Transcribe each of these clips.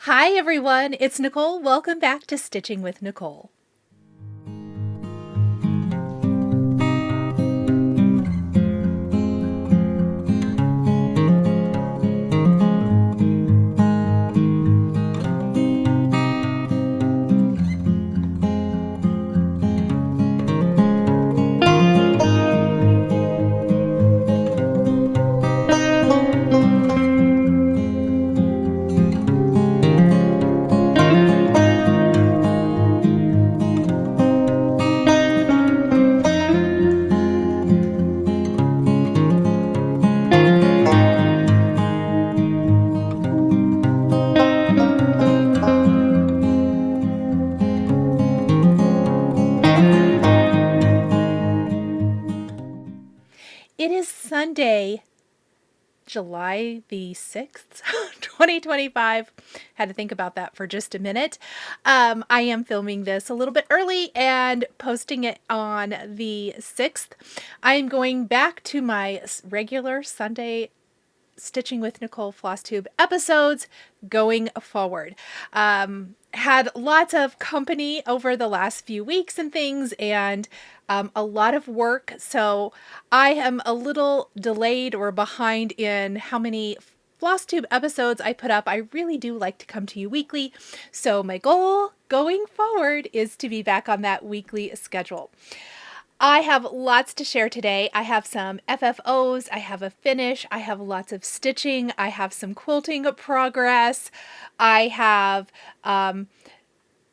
Hi everyone, it's Nicole. Welcome back to Stitching with Nicole. It is Sunday, July the 6th, 2025. Had to think about that for just a minute. I am filming this a little bit early and posting it on the 6th. I am going back to my regular Sunday Stitching with Nicole Flosstube episodes going forward. Had lots of company over the last few weeks and things, and a lot of work, so I am a little delayed or behind in how many Flosstube episodes I put up. I really do like to come to you weekly, so my goal going forward is to be back on that weekly schedule. I have lots to share today. I have some FFO'S, I have a finish, I have lots of stitching, I have some quilting progress, I have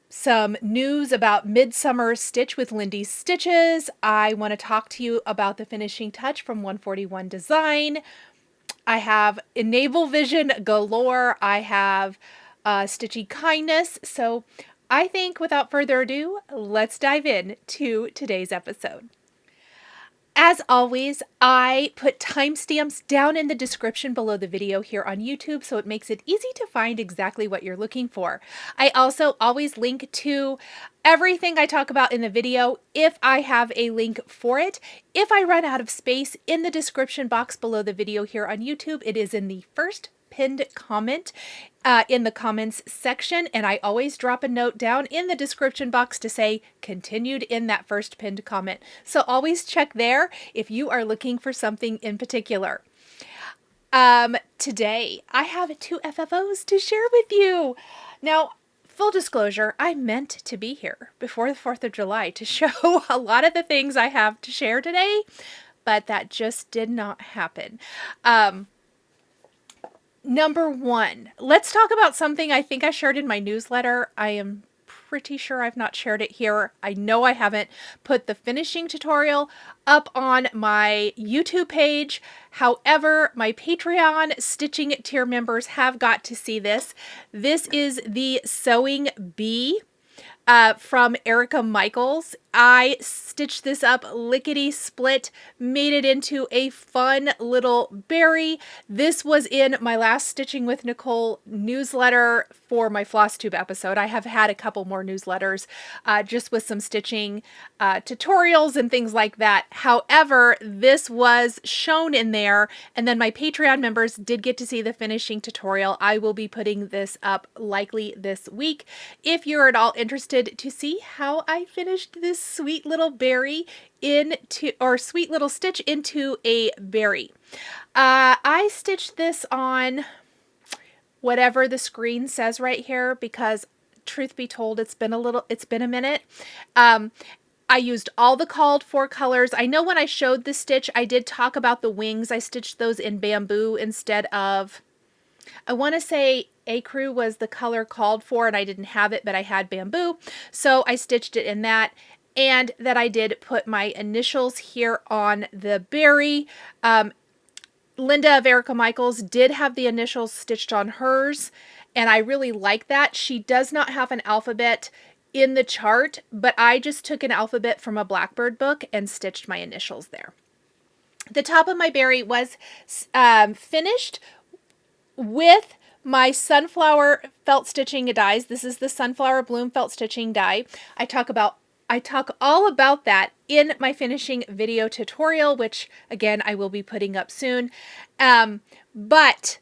some news about Midsummer Stitch with Lindy's Stitches. I want to talk to you about the finishing touch from 141 Design. I have Enable Vision galore. I have Stitchy Kindness. So I think without further ado, let's dive in to today's episode. As always, I put timestamps down in the description below the video here on YouTube, so it makes it easy to find exactly what you're looking for. I also always link to everything I talk about in the video if I have a link for it. If I run out of space in the description box below the video here on YouTube, it is in the first pinned comment in the comments section, and I always drop a note down in the description box to say continued in that first pinned comment. So always check there if you are looking for something in particular. Today I have 2 FFOs to share with you. Now, full disclosure, I meant to be here before the 4th of July to show a lot of the things I have to share today, but that just did not happen. Number 1, let's talk about something I think I shared in my newsletter. I am pretty sure I've not shared it here. I know I haven't put the finishing tutorial up on my YouTube page. However, my Patreon stitching tier members have got to see this. This is the Sewing Bee from Erica Michaels. I stitched this up lickety split, made it into a fun little berry. This was in my last Stitching with Nicole newsletter for my Flosstube episode. I have had a couple more newsletters just with some stitching tutorials and things like that. However, this was shown in there, and then my Patreon members did get to see the finishing tutorial. I will be putting this up likely this week. If you're at all interested to see how I finished this sweet little berry sweet little stitch into a berry. I stitched this on whatever the screen says right here because truth be told, it's been a minute. I used all the called for colors. I know when I showed the stitch, I did talk about the wings. I stitched those in bamboo instead of, I want to say ecru was the color called for, and I didn't have it, but I had bamboo. So I stitched it in that, and that I did put my initials here on the berry. Linda of Erica Michaels did have the initials stitched on hers, and I really like that. She does not have an alphabet in the chart, but I just took an alphabet from a Blackbird book and stitched my initials there. The top of my berry was finished with my sunflower felt stitching dies. This is the sunflower bloom felt stitching die. I talk all about that in my finishing video tutorial, which again I will be putting up soon. But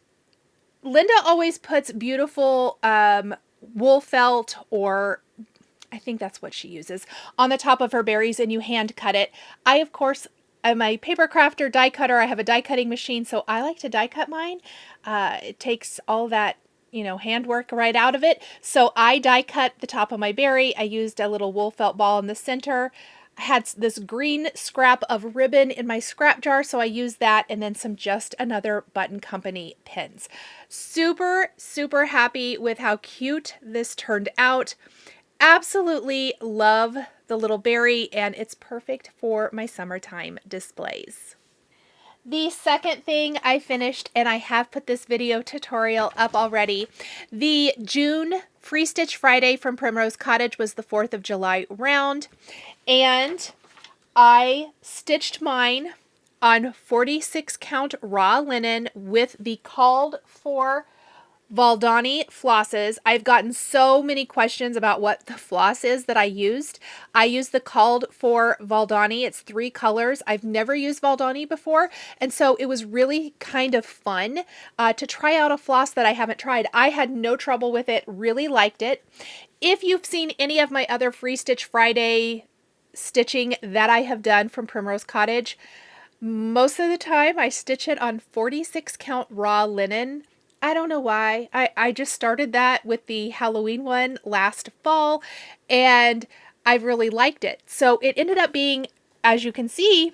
Linda always puts beautiful wool felt, or I think that's what she uses, on the top of her berries, and you hand cut it. I, of course, am a paper crafter, die cutter. I have a die cutting machine, so I like to die cut mine. It takes all that, you know, handwork right out of it. So I die cut the top of my berry. I used a little wool felt ball in the center. I had this green scrap of ribbon in my scrap jar, so I used that, and then some Just Another Button Company pins. Super, super happy with how cute this turned out. Absolutely love the little berry, and it's perfect for my summertime displays. The second thing I finished, and I have put this video tutorial up already, the June Free Stitch Friday from Primrose Cottage was the 4th of July round, and I stitched mine on 46 count raw linen with the called for Valdani flosses. I've gotten so many questions about what the floss is that I used. I used the called for Valdani. It's 3 colors. I've never used Valdani before, and so it was really kind of fun to try out a floss that I haven't tried. I had no trouble with it, really liked it. If you've seen any of my other Free Stitch Friday stitching that I have done from Primrose Cottage, most of the time I stitch it on 46 count raw linen. I don't know why. I just started that with the Halloween one last fall, and I really liked it. So it ended up being, as you can see,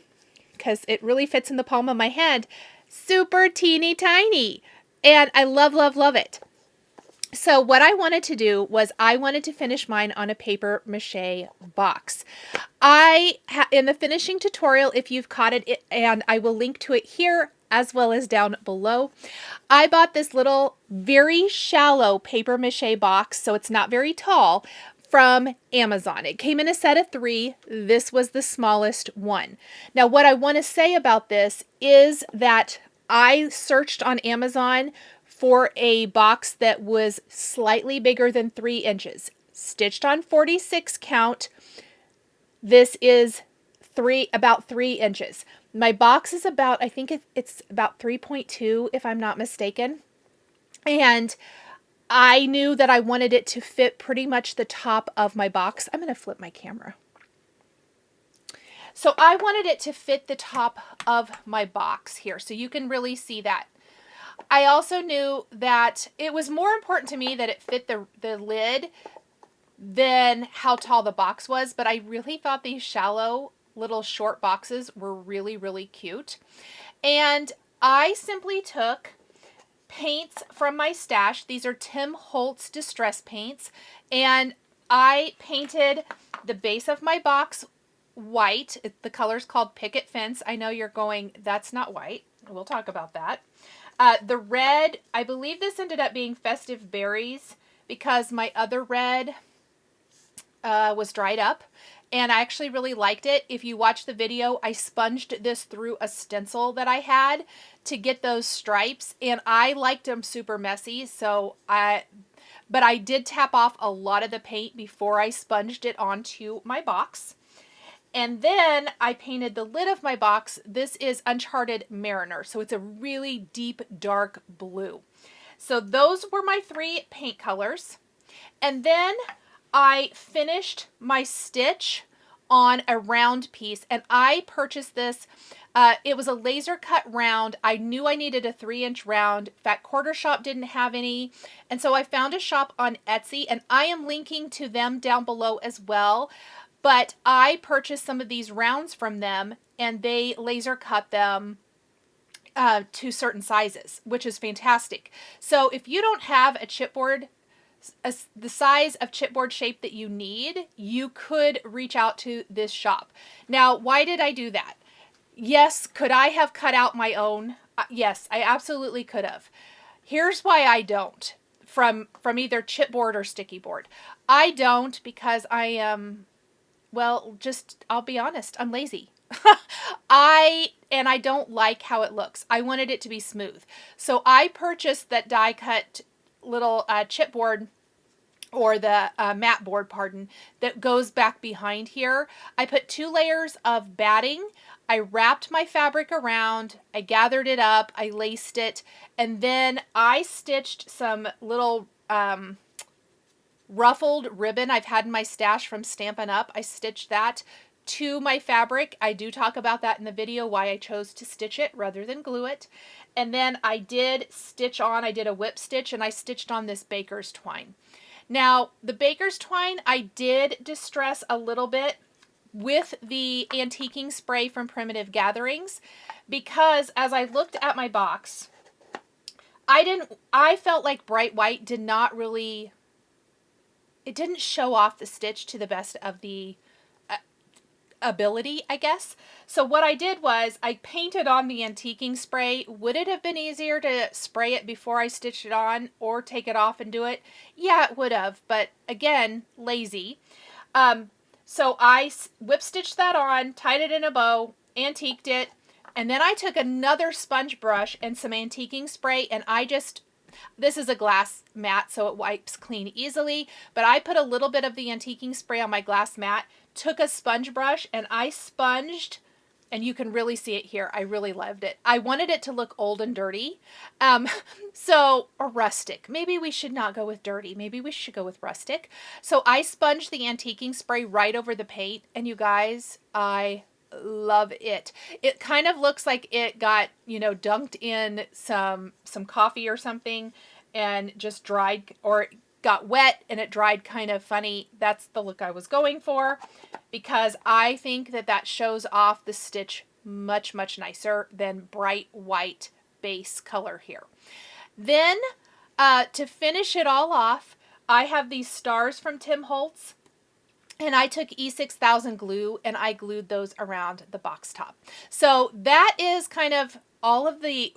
because it really fits in the palm of my hand, super teeny tiny. And I love, love, love it. So what I wanted to do was I wanted to finish mine on a paper mache box. In the finishing tutorial, if you've caught it, and I will link to it here as well as down below, I bought this little very shallow paper mache box, so it's not very tall, from Amazon. It came in a set of 3. This was the smallest one. Now, what I want to say about this is that I searched on Amazon for a box that was slightly bigger than 3 inches. Stitched on 46 count. This is about 3 inches. My box is about, I think it's about 3.2 if I'm not mistaken. And I knew that I wanted it to fit pretty much the top of my box. I'm going to flip my camera. So I wanted it to fit the top of my box here, so you can really see that. I also knew that it was more important to me that it fit the lid than how tall the box was, but I really thought these shallow little short boxes were really, really cute. And I simply took paints from my stash. These are Tim Holtz Distress Paints, and I painted the base of my box white. The color's called Picket Fence. I know you're going, that's not white. We'll talk about that. The red, I believe this ended up being Festive Berries because my other red was dried up, and I actually really liked it. If you watch the video, I sponged this through a stencil that I had to get those stripes, and I liked them super messy, but I did tap off a lot of the paint before I sponged it onto my box. And then I painted the lid of my box. This is Uncharted Mariner, so it's a really deep, dark blue. So those were my 3 paint colors. And then I finished my stitch on a round piece, and I purchased this. It was a laser cut round. I knew I needed a 3-inch round. Fat Quarter Shop didn't have any, and so I found a shop on Etsy, and I am linking to them down below as well. But I purchased some of these rounds from them, and they laser cut them to certain sizes, which is fantastic. So if you don't have a chipboard, the size of chipboard shape that you need, you could reach out to this shop. Now, why did I do that? Yes, could I have cut out my own? Yes, I absolutely could have. Here's why I don't, from either chipboard or sticky board. I don't because I am... Well, I'll be honest, I'm lazy. I don't like how it looks. I wanted it to be smooth. So I purchased that die cut little chipboard, or the mat board, pardon, that goes back behind here. I put 2 layers of batting. I wrapped my fabric around, I gathered it up, I laced it, and then I stitched some little ruffled ribbon I've had in my stash from Stampin' Up. I stitched that to my fabric. I do talk about that in the video, why I chose to stitch it rather than glue it. And then I did stitch on, I did a whip stitch, and I stitched on this baker's twine. Now, the baker's twine I did distress a little bit with the antiquing spray from Primitive Gatherings, because as I looked at my box, I felt like bright white did not really, it didn't show off the stitch to the best of the ability, I guess. So what I did was I painted on the antiquing spray. Would it have been easier to spray it before I stitched it on or take it off and do it? Yeah, it would have, but again, lazy. So I whip stitched that on, tied it in a bow, antiqued it, and then I took another sponge brush and some antiquing spray, and this is a glass mat, so it wipes clean easily, but I put a little bit of the antiquing spray on my glass mat, took a sponge brush, and I sponged, and you can really see it here. I really loved it. I wanted it to look old and dirty, or rustic. Maybe we should not go with dirty. Maybe we should go with rustic. So I sponged the antiquing spray right over the paint, and you guys, I love it. It kind of looks like it got, dunked in some coffee or something and just dried, or it got wet and it dried kind of funny. That's the look I was going for, because I think that shows off the stitch much, much nicer than bright white base color here. Then to finish it all off, I have these stars from Tim Holtz. And I took E6000 glue and I glued those around the box top. So that is kind of all of the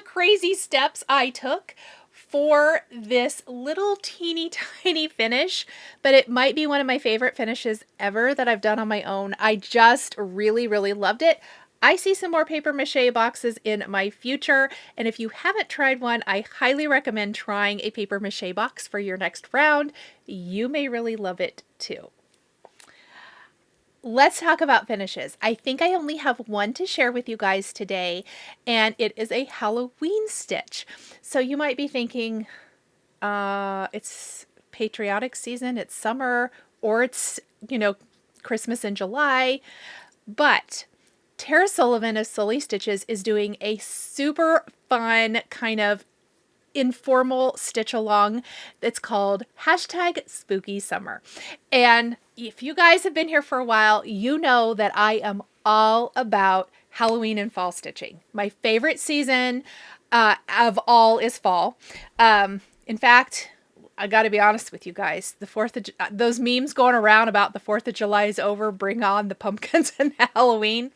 crazy steps I took for this little teeny tiny finish, but it might be one of my favorite finishes ever that I've done on my own. I just really, really loved it. I see some more paper mache boxes in my future, and if you haven't tried one, I highly recommend trying a paper mache box for your next round. You may really love it too. Let's talk about finishes. I think I only have one to share with you guys today, and it is a Halloween stitch. So you might be thinking, it's patriotic season, it's summer, or it's, Christmas in July, but Tara Sullivan of Sully Stitches is doing a super fun kind of informal stitch along that's called #SpookySummer. And if you guys have been here for a while, you know that I am all about Halloween and fall stitching. My favorite season of all is fall. In fact, I got to be honest with you guys, those memes going around about the 4th of July is over, bring on the pumpkins and Halloween.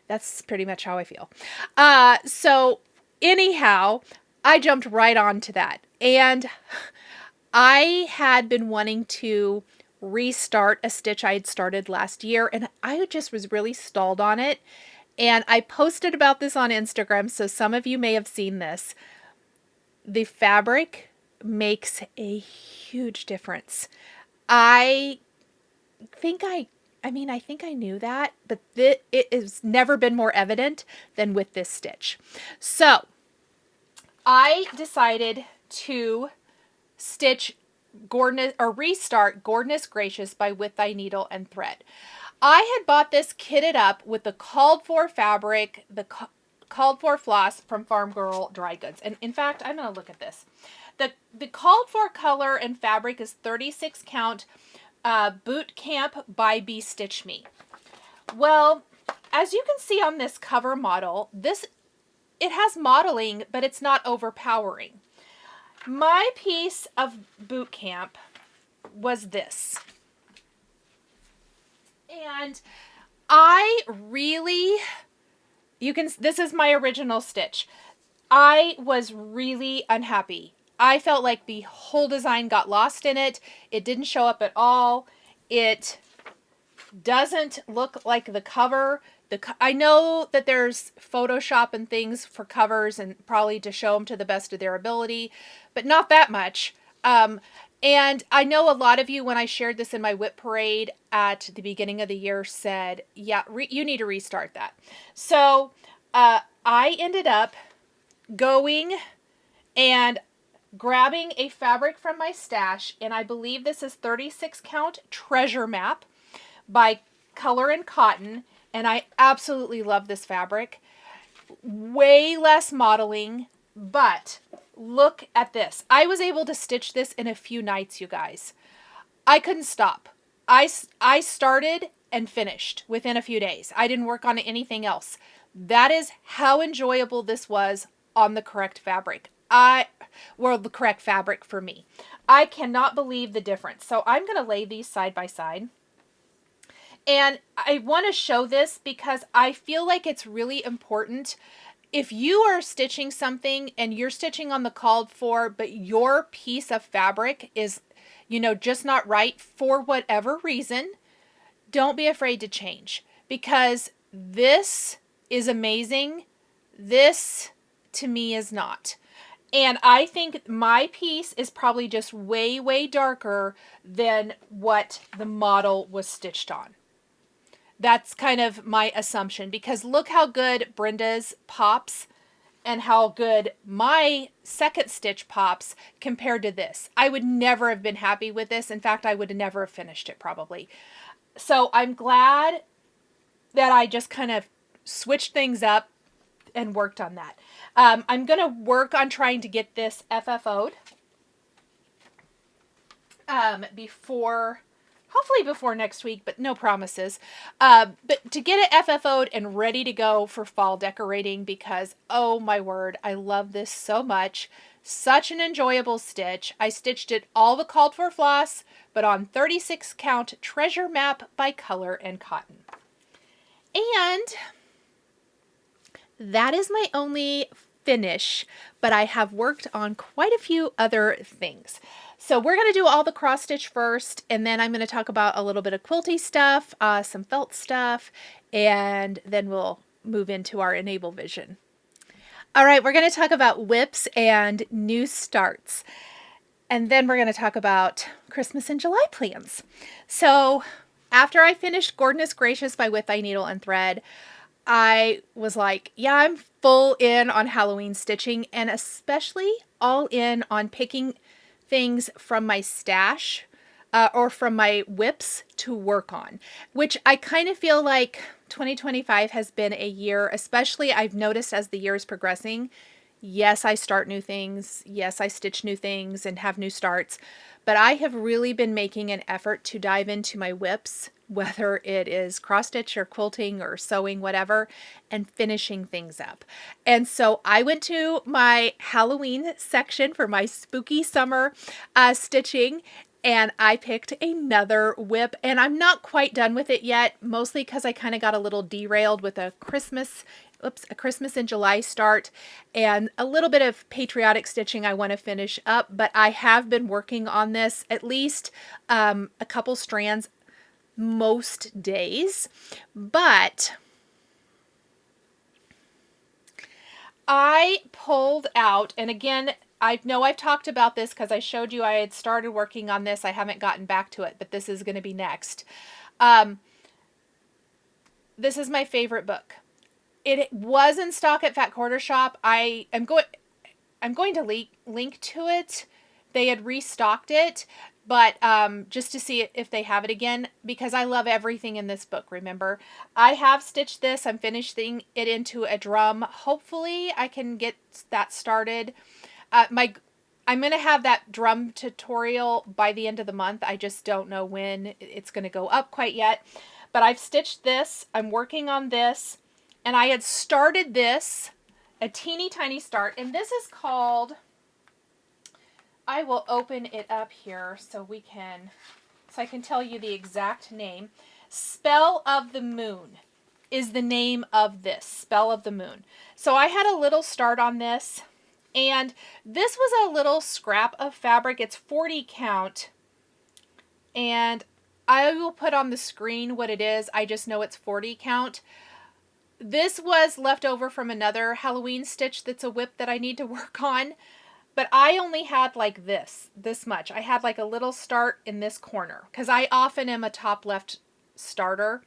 That's pretty much how I feel. So anyhow, I jumped right on to that. And I had been wanting to restart a stitch I had started last year, and I just was really stalled on it. And I posted about this on Instagram, so some of you may have seen this. The fabric makes a huge difference. I think I knew that, but it has never been more evident than with this stitch. So I decided to restart Goodness Gracious by With Thy Needle and Thread. I had bought this kitted up with the called for fabric, the called for floss from Farm Girl Dry Goods. And in fact, I'm going to look at this. The called for color and fabric is 36 count Boot Camp by Bee Stitch Me. Well, as you can see on this cover model, it has modeling, but it's not overpowering. My piece of Boot Camp was this. And this is my original stitch. I was really unhappy. I felt like the whole design got lost in it. It didn't show up at all. It doesn't look like the cover. I know that there's Photoshop and things for covers and probably to show them to the best of their ability, but not that much. And I know a lot of you, when I shared this in my whip parade at the beginning of the year, said, yeah, you need to restart that. So I ended up going and grabbing a fabric from my stash, and I believe this is 36 count Treasure Map by Color and Cotton, and I absolutely love this fabric. Way less modeling, but look at this. I was able to stitch this in a few nights, you guys. I couldn't stop. I started and finished within a few days. I didn't work on anything else. That is how enjoyable this was on the correct fabric. The correct fabric for me. I cannot believe the difference. So I'm going to lay these side by side. And I want to show this because I feel like it's really important. If you are stitching something and you're stitching on the called for, but your piece of fabric is, you know, just not right for whatever reason, don't be afraid to change, because this is amazing. This to me is not. And I think my piece is probably just way, way darker than what the model was stitched on. That's kind of my assumption, because look how good Brenda's pops and how good my second stitch pops compared to this. I would never have been happy with this. In fact, I would never have finished it probably. So I'm glad that I just kind of switched things up and worked on that. I'm going to work on trying to get this FFO'd hopefully before next week, but no promises. But to get it FFO'd and ready to go for fall decorating, because oh my word, I love this so much. Such an enjoyable stitch. I stitched it all the called for floss, but on 36 count Treasure Map by Color and Cotton. And that is my only finish, but I have worked on quite a few other things. So we're going to do all the cross stitch first, and then I'm going to talk about a little bit of quilty stuff, some felt stuff, and then we'll move into our enable vision. All right, we're going to talk about whips and new starts. And then we're going to talk about Christmas in July plans. So after I finished Goodness Gracious by With Thy Needle and Thread, I was like, yeah, I'm full in on Halloween stitching, and especially all in on picking things from my stash or from my whips to work on, which I kind of feel like 2025 has been a year, especially I've noticed as the year is progressing. Yes, I start new things. Yes, I stitch new things and have new starts, but I have really been making an effort to dive into my whips, whether it is cross stitch or quilting or sewing, whatever, and finishing things up. And so I went to my Halloween section for my spooky summer stitching, and I picked another whip, and I'm not quite done with it yet, mostly because I kind of got a little derailed with a Christmas in July start and a little bit of patriotic stitching I want to finish up, but I have been working on this at least a couple strands most days. But I pulled out, and again, I know I've talked about this because I showed you I had started working on this. I haven't gotten back to it, but this is going to be next. This is my favorite book. It was in stock at Fat Quarter Shop. I'm going to link to it. They had restocked it, but just to see if they have it again, because I love everything in this book, remember. I have stitched this. I'm finishing it into a drum. Hopefully I can get that started. I'm going to have that drum tutorial by the end of the month. I just don't know when it's going to go up quite yet. But I've stitched this. I'm working on this. And I had started this, a teeny tiny start. And this is called, I will open it up here so I can tell you the exact name. Spell of the Moon is the name of this, Spell of the Moon. So I had a little start on this. And this was a little scrap of fabric. It's 40 count. And I will put on the screen what it is. I just know it's 40 count. This was left over from another Halloween stitch that's a whip that I need to work on. but I only had like this much. I had like a little start in this corner because I often am a top left starter.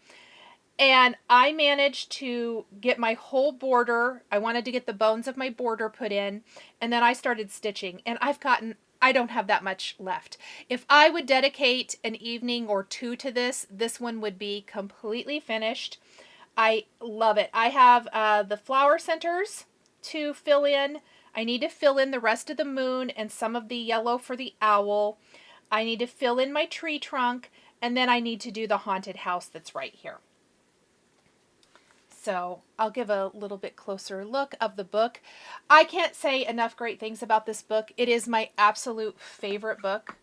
And I managed to get my whole border. I wanted to get the bones of my border put in. And then I started stitching. And I don't have that much left. If I would dedicate an evening or two to this, this one would be completely finished. I love it. I have the flower centers to fill in. I need to fill in the rest of the moon and some of the yellow for the owl. I need to fill in my tree trunk. And then I need to do the haunted house that's right here. So I'll give a little bit closer look of the book. I can't say enough great things about this book. It is my absolute favorite book.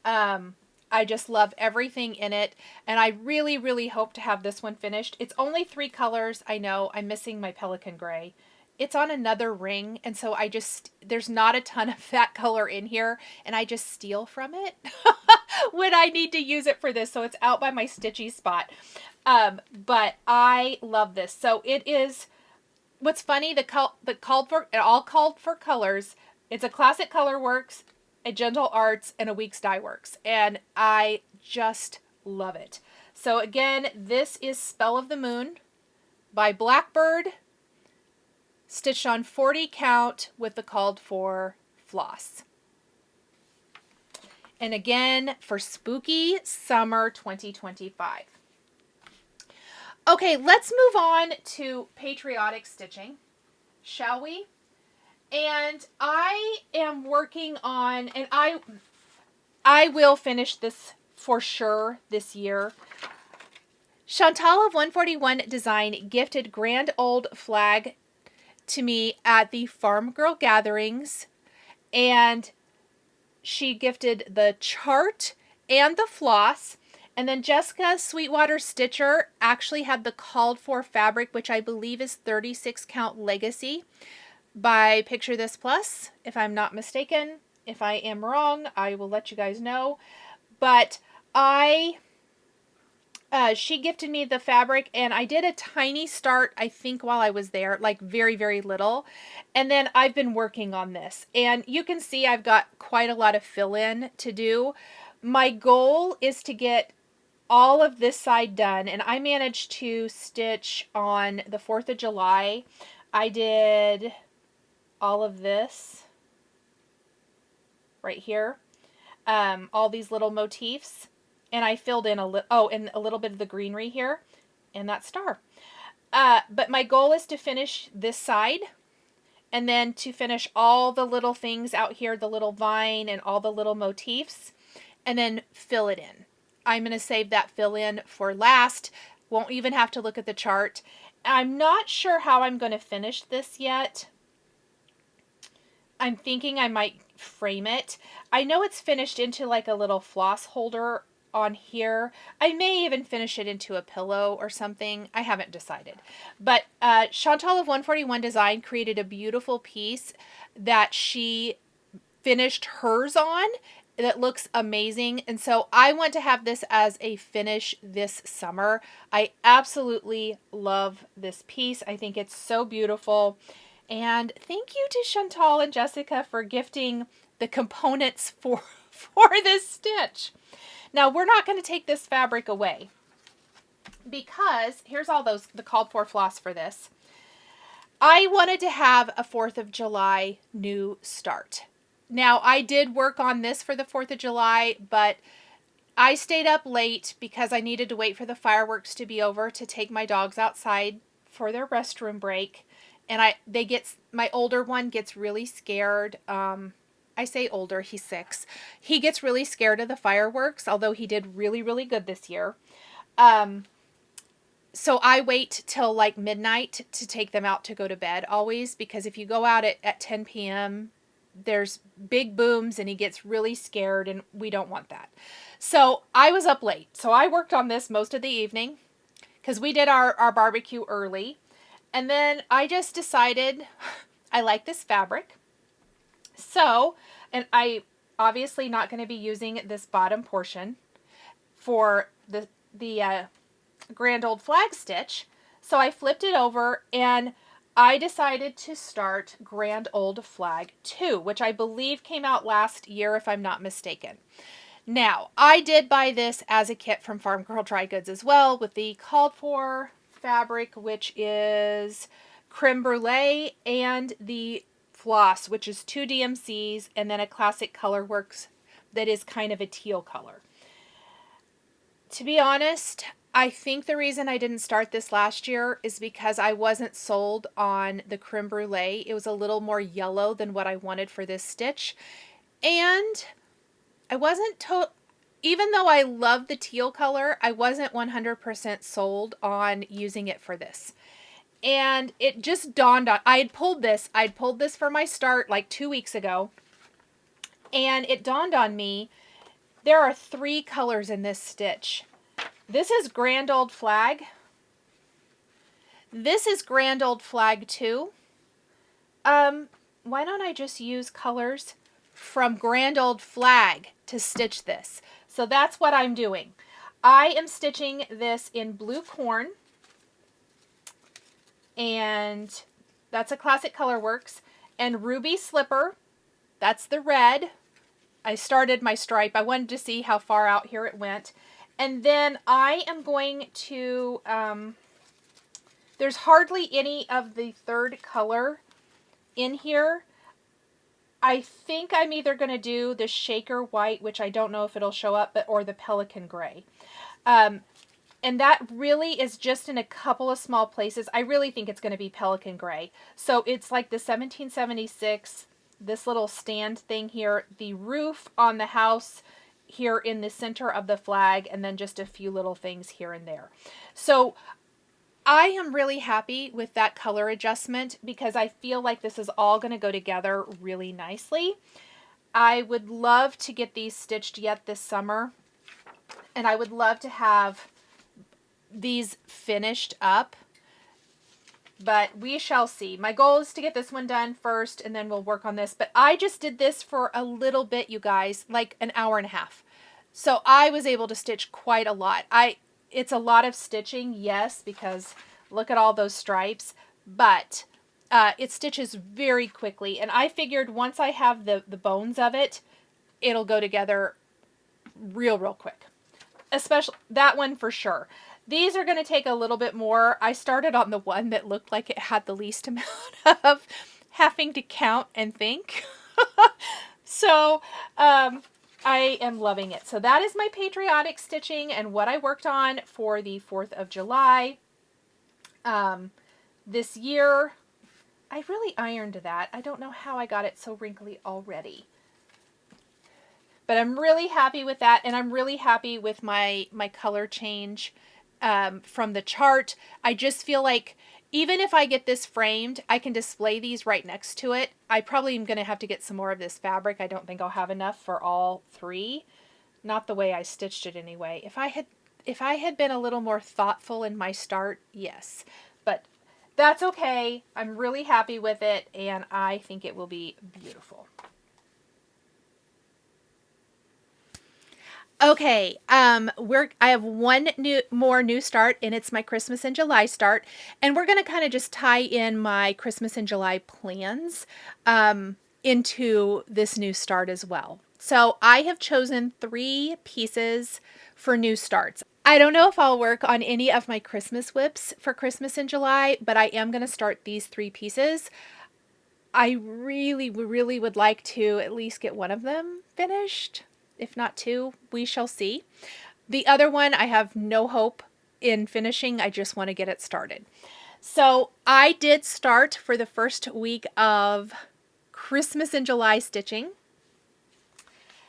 I just love everything in it. And I really, really hope to have this one finished. It's only 3 colors. I know I'm missing my Pelican gray. It's on another ring. And so there's not a ton of that color in here. And I just steal from it when I need to use it for this. So it's out by my stitchy spot. But I love this. So it is, what's funny, it all called for colors. It's a classic Colorworks, a Gentle Arts, and a Weeks Dye Works. And I just love it. So again, this is Spell of the Moon by Blackbird, stitched on 40 count with the called for floss. And again, for spooky summer 2025. Okay, let's move on to patriotic stitching, shall we? And I am working on, and I will finish this for sure this year. Chantal of 141 Design gifted Grand Old Flag to me at the Farm Girl gatherings, and she gifted the chart and the floss. And then Jessica Sweetwater Stitcher actually had the called for fabric, which I believe is 36 count Legacy by Picture This Plus, if I'm not mistaken. If I am wrong, I will let you guys know. But she gifted me the fabric, and I did a tiny start, I think, while I was there, like very, very little. And then I've been working on this. And you can see I've got quite a lot of fill-in to do. My goal is to get all of this side done, and I managed to stitch on the 4th of July. I did all of this right here, all these little motifs, and I filled in and a little bit of the greenery here and that star. But my goal is to finish this side, and then to finish all the little things out here, the little vine and all the little motifs, and then fill it in. I'm going to save that fill in for last. Won't even have to look at the chart. I'm not sure how I'm going to finish this yet. I'm thinking I might frame it. I know it's finished into like a little floss holder on here. I may even finish it into a pillow or something. I haven't decided. But Chantal of 141 Design created a beautiful piece that she finished hers on that looks amazing. And so I want to have this as a finish this summer. I absolutely love this piece. I think it's so beautiful. And thank you to Chantal and Jessica for gifting the components for this stitch. Now we're not going to take this fabric away because here's all the called for floss for this. I wanted to have a 4th of July new start. Now, I did work on this for the 4th of July, but I stayed up late because I needed to wait for the fireworks to be over to take my dogs outside for their restroom break. And my older one gets really scared. I say older, he's 6. He gets really scared of the fireworks, although he did really, really good this year. So I wait till like midnight to take them out to go to bed always, because if you go out at 10 p.m., there's big booms and he gets really scared, and we don't want that. So I was up late. So I worked on this most of the evening because we did our barbecue early. And then I just decided I like this fabric. So, and I obviously not going to be using this bottom portion for the Grand Old Flag stitch. So I flipped it over, and I decided to start Grand Old Flag 2, which I believe came out last year if I'm not mistaken. Now, I did buy this as a kit from Farm Girl Dry Goods as well, with the called for fabric, which is creme brulee, and the floss, which is 2 DMCs, and then a classic Colorworks that is kind of a teal color. To be honest, I think the reason I didn't start this last year is because I wasn't sold on the creme brulee. It was a little more yellow than what I wanted for this stitch. And I wasn't even though I love the teal color, I wasn't 100% sold on using it for this. And it just dawned on, I'd pulled this for my start like 2 weeks ago. And it dawned on me, there are 3 colors in this stitch. This is Grand Old Flag. This is Grand Old Flag 2. Why don't I just use colors from Grand Old Flag to stitch this? So that's what I'm doing. I am stitching this in Blue Corn, and that's a classic Colorworks, and Ruby Slipper, that's the red. I started my stripe. I wanted to see how far out here it went. And then I am going to, there's hardly any of the 3rd color in here. I think I'm either going to do the Shaker White, which I don't know if it'll show up, or the Pelican Gray. And that really is just in a couple of small places. I really think it's going to be Pelican Gray. So it's like the 1776, this little stand thing here, the roof on the house here in the center of the flag, and then just a few little things here and there. So I am really happy with that color adjustment because I feel like this is all going to go together really nicely. I would love to get these stitched yet this summer, and I would love to have these finished up, but we shall see. My goal is to get this one done first, and then we'll work on this. But I just did this for a little bit, you guys, like an hour and a half. So I was able to stitch quite a lot. It's a lot of stitching, yes, because look at all those stripes, but it stitches very quickly. And I figured once I have the bones of it, it'll go together real quick. Especially that one for sure. These are going to take a little bit more. I started on the one that looked like it had the least amount of having to count and think. So I am loving it. So that is my patriotic stitching and what I worked on for the 4th of July. This year, I really ironed that. I don't know how I got it so wrinkly already. But I'm really happy with that, and I'm really happy with my color change from the chart. I just feel like even if I get this framed, I can display these right next to it. I probably am going to have to get some more of this fabric. I don't think I'll have enough for all 3. Not the way I stitched it anyway. If I had been a little more thoughtful in my start, yes. But that's okay. I'm really happy with it, and I think it will be beautiful. Okay, I have one more new start, and it's my Christmas in July start, and we're going to kind of just tie in my Christmas in July plans into this new start as well. So I have chosen 3 pieces for new starts. I don't know if I'll work on any of my Christmas whips for Christmas in July, but I am going to start these 3 pieces. I really would like to at least get one of them finished. If not 2, we shall see. The other one, I have no hope in finishing. I just want to get it started. So I did start for the first week of Christmas in July stitching.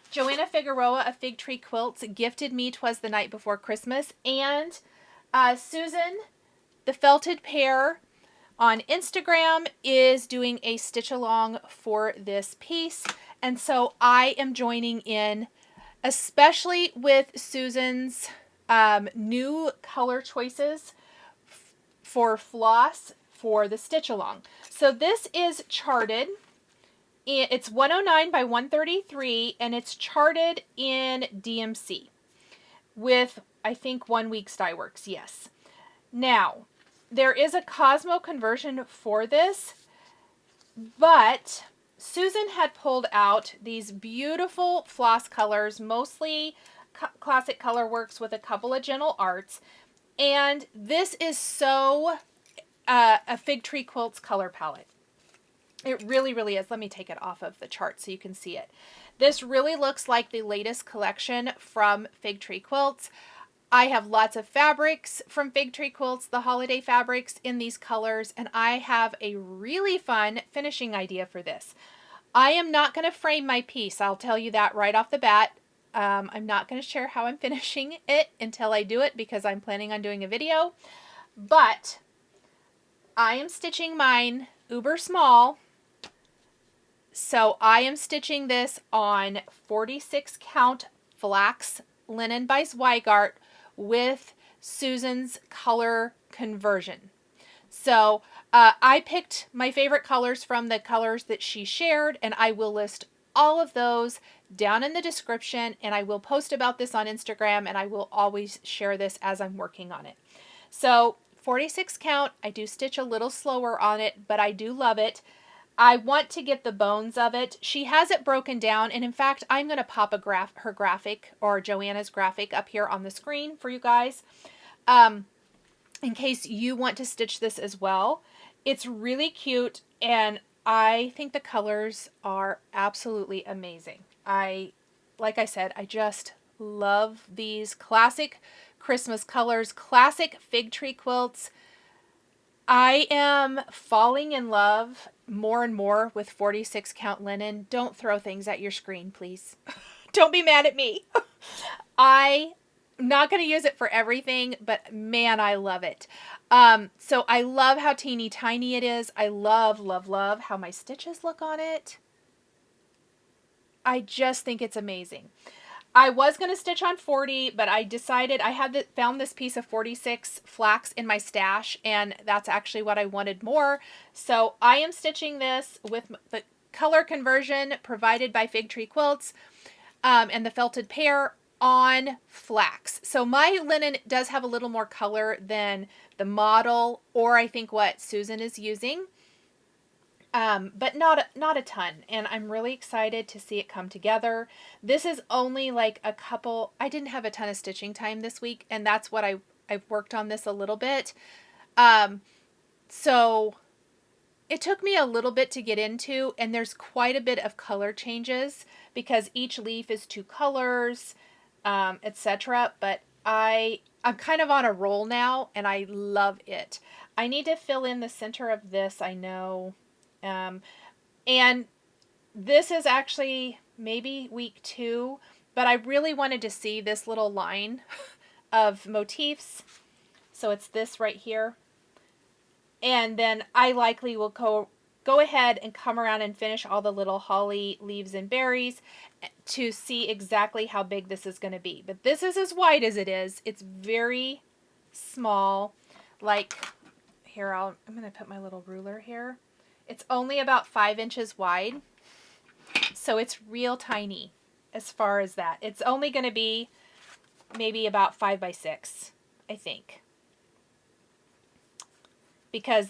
Joanna Figueroa of Fig Tree Quilts gifted me 'Twas the Night Before Christmas, and Susan, the Felted Pear, on Instagram is doing a stitch along for this piece, and so I am joining in, especially with Susan's new color choices for floss for the stitch along. So this is charted. It's 109 by 133, and it's charted in DMC with, I think, 1 week Stitchworks. Yes. Now, there is a Cosmo conversion for this, but Susan had pulled out these beautiful floss colors, mostly classic Colorworks with a couple of gentle arts. And this is so a Fig Tree Quilts color palette. It really, really is. Let me take it off of the chart so you can see it. This really looks like the latest collection from Fig Tree Quilts. I have lots of fabrics from Fig Tree Quilts, the holiday fabrics in these colors, and I have a really fun finishing idea for this. I am not going to frame my piece. I'll tell you that right off the bat. I'm not going to share how I'm finishing it until I do it because I'm planning on doing a video. But I am stitching mine uber small. So I am stitching this on 46 count Flax linen by Zweigart with Susan's color conversion. So I picked my favorite colors from the colors that she shared, and I will list all of those down in the description, and I will post about this on Instagram, and I will always share this as I'm working on it. So 46 count, I do stitch a little slower on it, but I do love it. I want to get the bones of it. She has it broken down, and in fact, I'm going to pop her graphic, or Joanna's graphic, up here on the screen for you guys, in case you want to stitch this as well. It's really cute, and I think the colors are absolutely amazing. Like I said, I just love these classic Christmas colors, classic Fig Tree Quilts. I am falling in love more and more with 46 count linen. Don't throw things at your screen, please. Don't be mad at me. I'm not going to use it for everything, but man, I love it. So I love how teeny tiny it is. I love, love, love how my stitches look on it. I just think it's amazing. I was going to stitch on 40, but I decided I found this piece of 46 flax in my stash, and that's actually what I wanted more. So I am stitching this with the color conversion provided by Fig Tree Quilts and the felted pear on flax. So my linen does have a little more color than the model, or I think what Susan is using. But not a ton, and I'm really excited to see it come together. This is only like a couple, I didn't have a ton of stitching time this week, and that's what I've worked on this a little bit. So it took me a little bit to get into, and there's quite a bit of color changes because each leaf is 2 colors, etc. But I'm kind of on a roll now, and I love it. I need to fill in the center of this, I know. And this is actually maybe week 2, but I really wanted to see this little line of motifs. So it's this right here. And then I likely will go ahead and come around and finish all the little holly leaves and berries to see exactly how big this is going to be. But this is as wide as it is. It's very small. Like here, I'm going to put my little ruler here. It's only about 5 inches wide, so it's real tiny as far as that. It's only going to be maybe about 5 by 6, I think. Because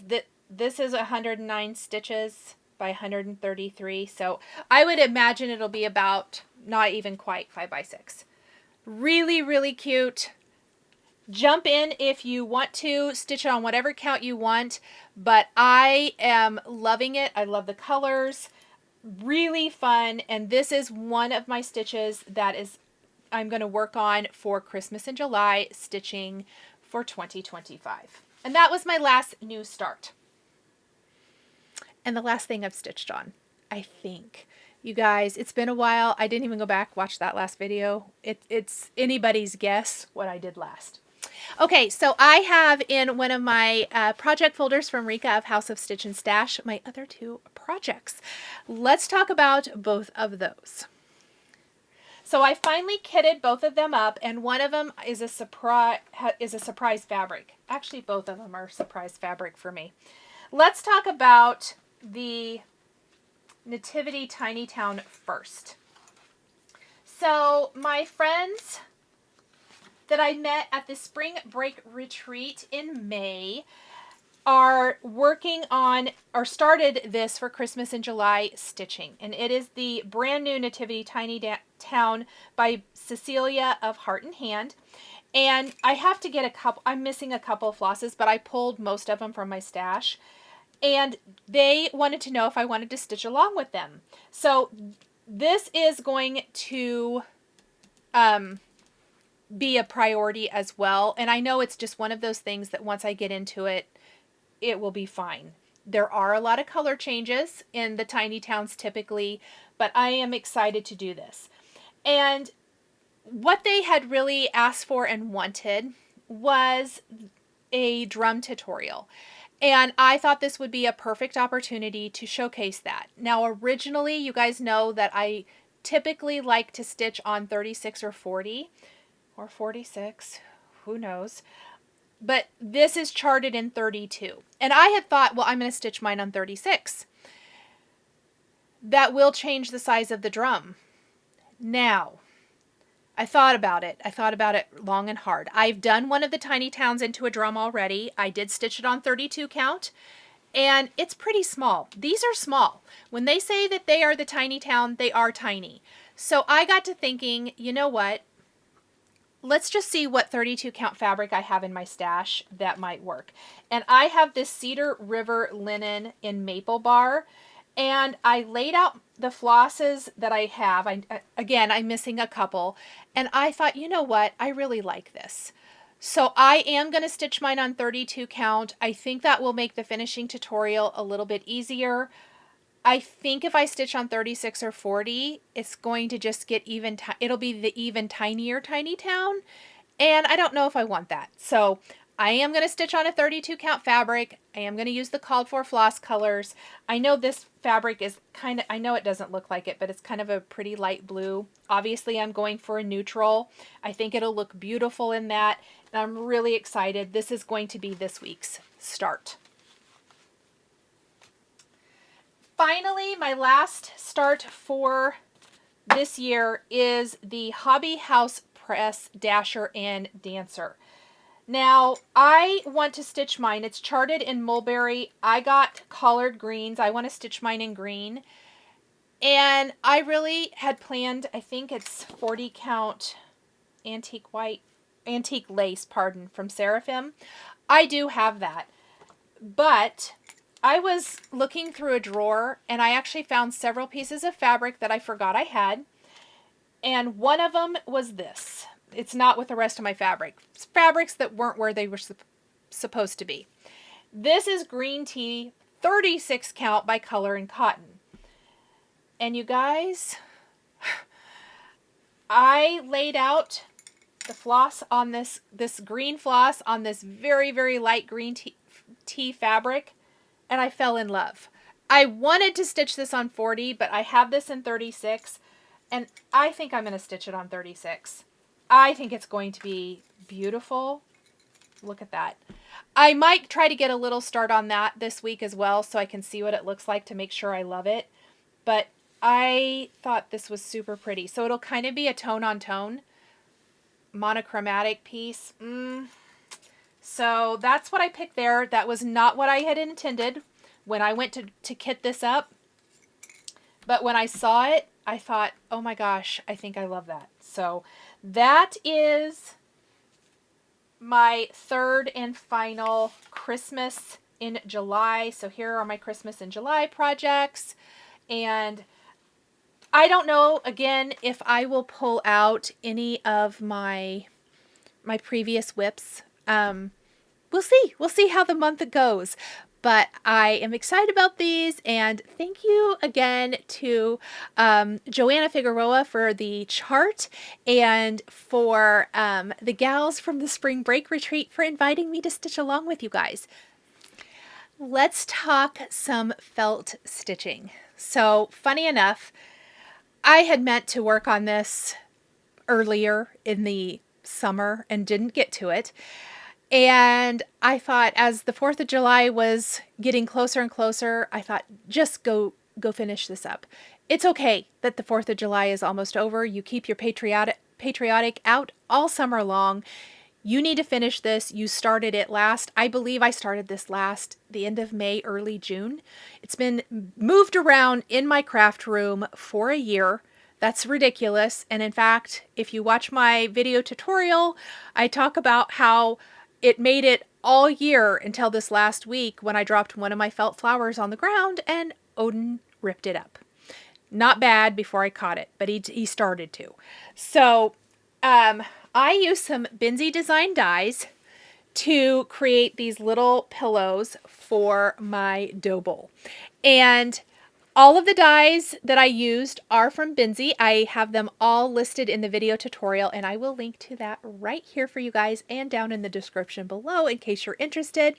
this is 109 stitches by 133, so I would imagine it'll be about not even quite 5 by 6. Really, really cute. Jump in if you want to stitch it on whatever count you want, but I am loving it. I love the colors, really fun, and this is one of my stitches that I'm going to work on for Christmas in July stitching for 2025. And that was my last new start. And the last thing I've stitched on, I think. You guys, it's been a while. I didn't even go back, watch that last video. It's anybody's guess what I did last. Okay, so I have in one of my project folders from Rika of House of Stitch and Stash my other 2 projects. Let's talk about both of those. So I finally kitted both of them up, and one of them is a surprise fabric. Actually, both of them are surprise fabric for me. Let's talk about the Nativity Tiny Town first. So my friends that I met at the spring break retreat in May are working on, or started this for Christmas in July, stitching. And it is the brand new Nativity Tiny Town by Cecilia of Heart and Hand. And I have to get a couple, I'm missing a couple of flosses, but I pulled most of them from my stash. And they wanted to know if I wanted to stitch along with them. So this is going to be a priority as well. And I know it's just one of those things that once I get into it, it will be fine. There are a lot of color changes in the tiny towns typically, but I am excited to do this. And what they had really asked for and wanted was a drum tutorial. And I thought this would be a perfect opportunity to showcase that. Now, originally, you guys know that I typically like to stitch on 36 or 40 or 46, who knows. But this is charted in 32. And I had thought, well, I'm going to stitch mine on 36. That will change the size of the drum. Now, I thought about it. I thought about it long and hard. I've done one of the tiny towns into a drum already. I did stitch it on 32 count, and it's pretty small. These are small. When they say that they are the tiny town, they are tiny. So I got to thinking, you know what? Let's just see what 32 count fabric I have in my stash that might work. And I have this Cedar River linen in Maple Bar, and I laid out the flosses that I have. Again, I'm missing a couple, and I thought, you know what? I really like this. So I am going to stitch mine on 32 count. I think that will make the finishing tutorial a little bit easier. I think if I stitch on 36 or 40, it's going to just get even, it'll be the even tinier tiny town, and I don't know if I want that. So I am going to stitch on a 32 count fabric. I am going to use the called for floss colors. I know this fabric is kind of, I know it doesn't look like it, but it's kind of a pretty light blue. Obviously, I'm going for a neutral. I think it'll look beautiful in that, and I'm really excited. This is going to be this week's start. Finally, my last start for this year is the Hobby House Press Dasher and Dancer. Now, I want to stitch mine. It's charted in mulberry. I got collared greens. I want to stitch mine in green. And I really had planned, I think it's 40 count antique lace, pardon, from Seraphim. I do have that. But I was looking through a drawer, and I actually found several pieces of fabric that I forgot I had. And one of them was this. It's not with the rest of my fabric. It's fabrics that weren't where they were supposed to be. This is green tea, 36 count by Color and Cotton. And you guys, I laid out the floss on this green floss on this very, very light green tea fabric, and I fell in love. I wanted to stitch this on 40, but I have this in 36, and I think I'm going to stitch it on 36. I think it's going to be beautiful. Look at that. I might try to get a little start on that this week as well, so I can see what it looks like to make sure I love it. But I thought this was super pretty. So it'll kind of be a tone on tone monochromatic piece. So that's what I picked there. That was not what I had intended when I went to kit this up. But when I saw it, I thought, oh my gosh, I think I love that. So that is my third and final Christmas in July. So here are my Christmas in July projects. And I don't know, again, if I will pull out any of my previous whips. We'll see. We'll see how the month goes. But I am excited about these, and thank you again to Joanna Figueroa for the chart, and for the gals from the spring break retreat for inviting me to stitch along with you guys. Let's talk some felt stitching. So, funny enough, I had meant to work on this earlier in the summer and didn't get to it. And I thought, as the 4th of July was getting closer and closer, I thought, just go finish this up. It's okay that the 4th of July is almost over. You keep your patriotic out all summer long. You need to finish this. You started it last. I believe I started this the end of May, early June. It's been moved around in my craft room for a year. That's ridiculous. And in fact, if you watch my video tutorial, I talk about how it made it all year until this last week when I dropped one of my felt flowers on the ground and Odin ripped it up. Not bad before I caught it, but he started to. So I use some Binzi Design dies to create these little pillows for my dough bowl. And all of the dies that I used are from Binzi. I have them all listed in the video tutorial, and I will link to that right here for you guys and down in the description below in case you're interested.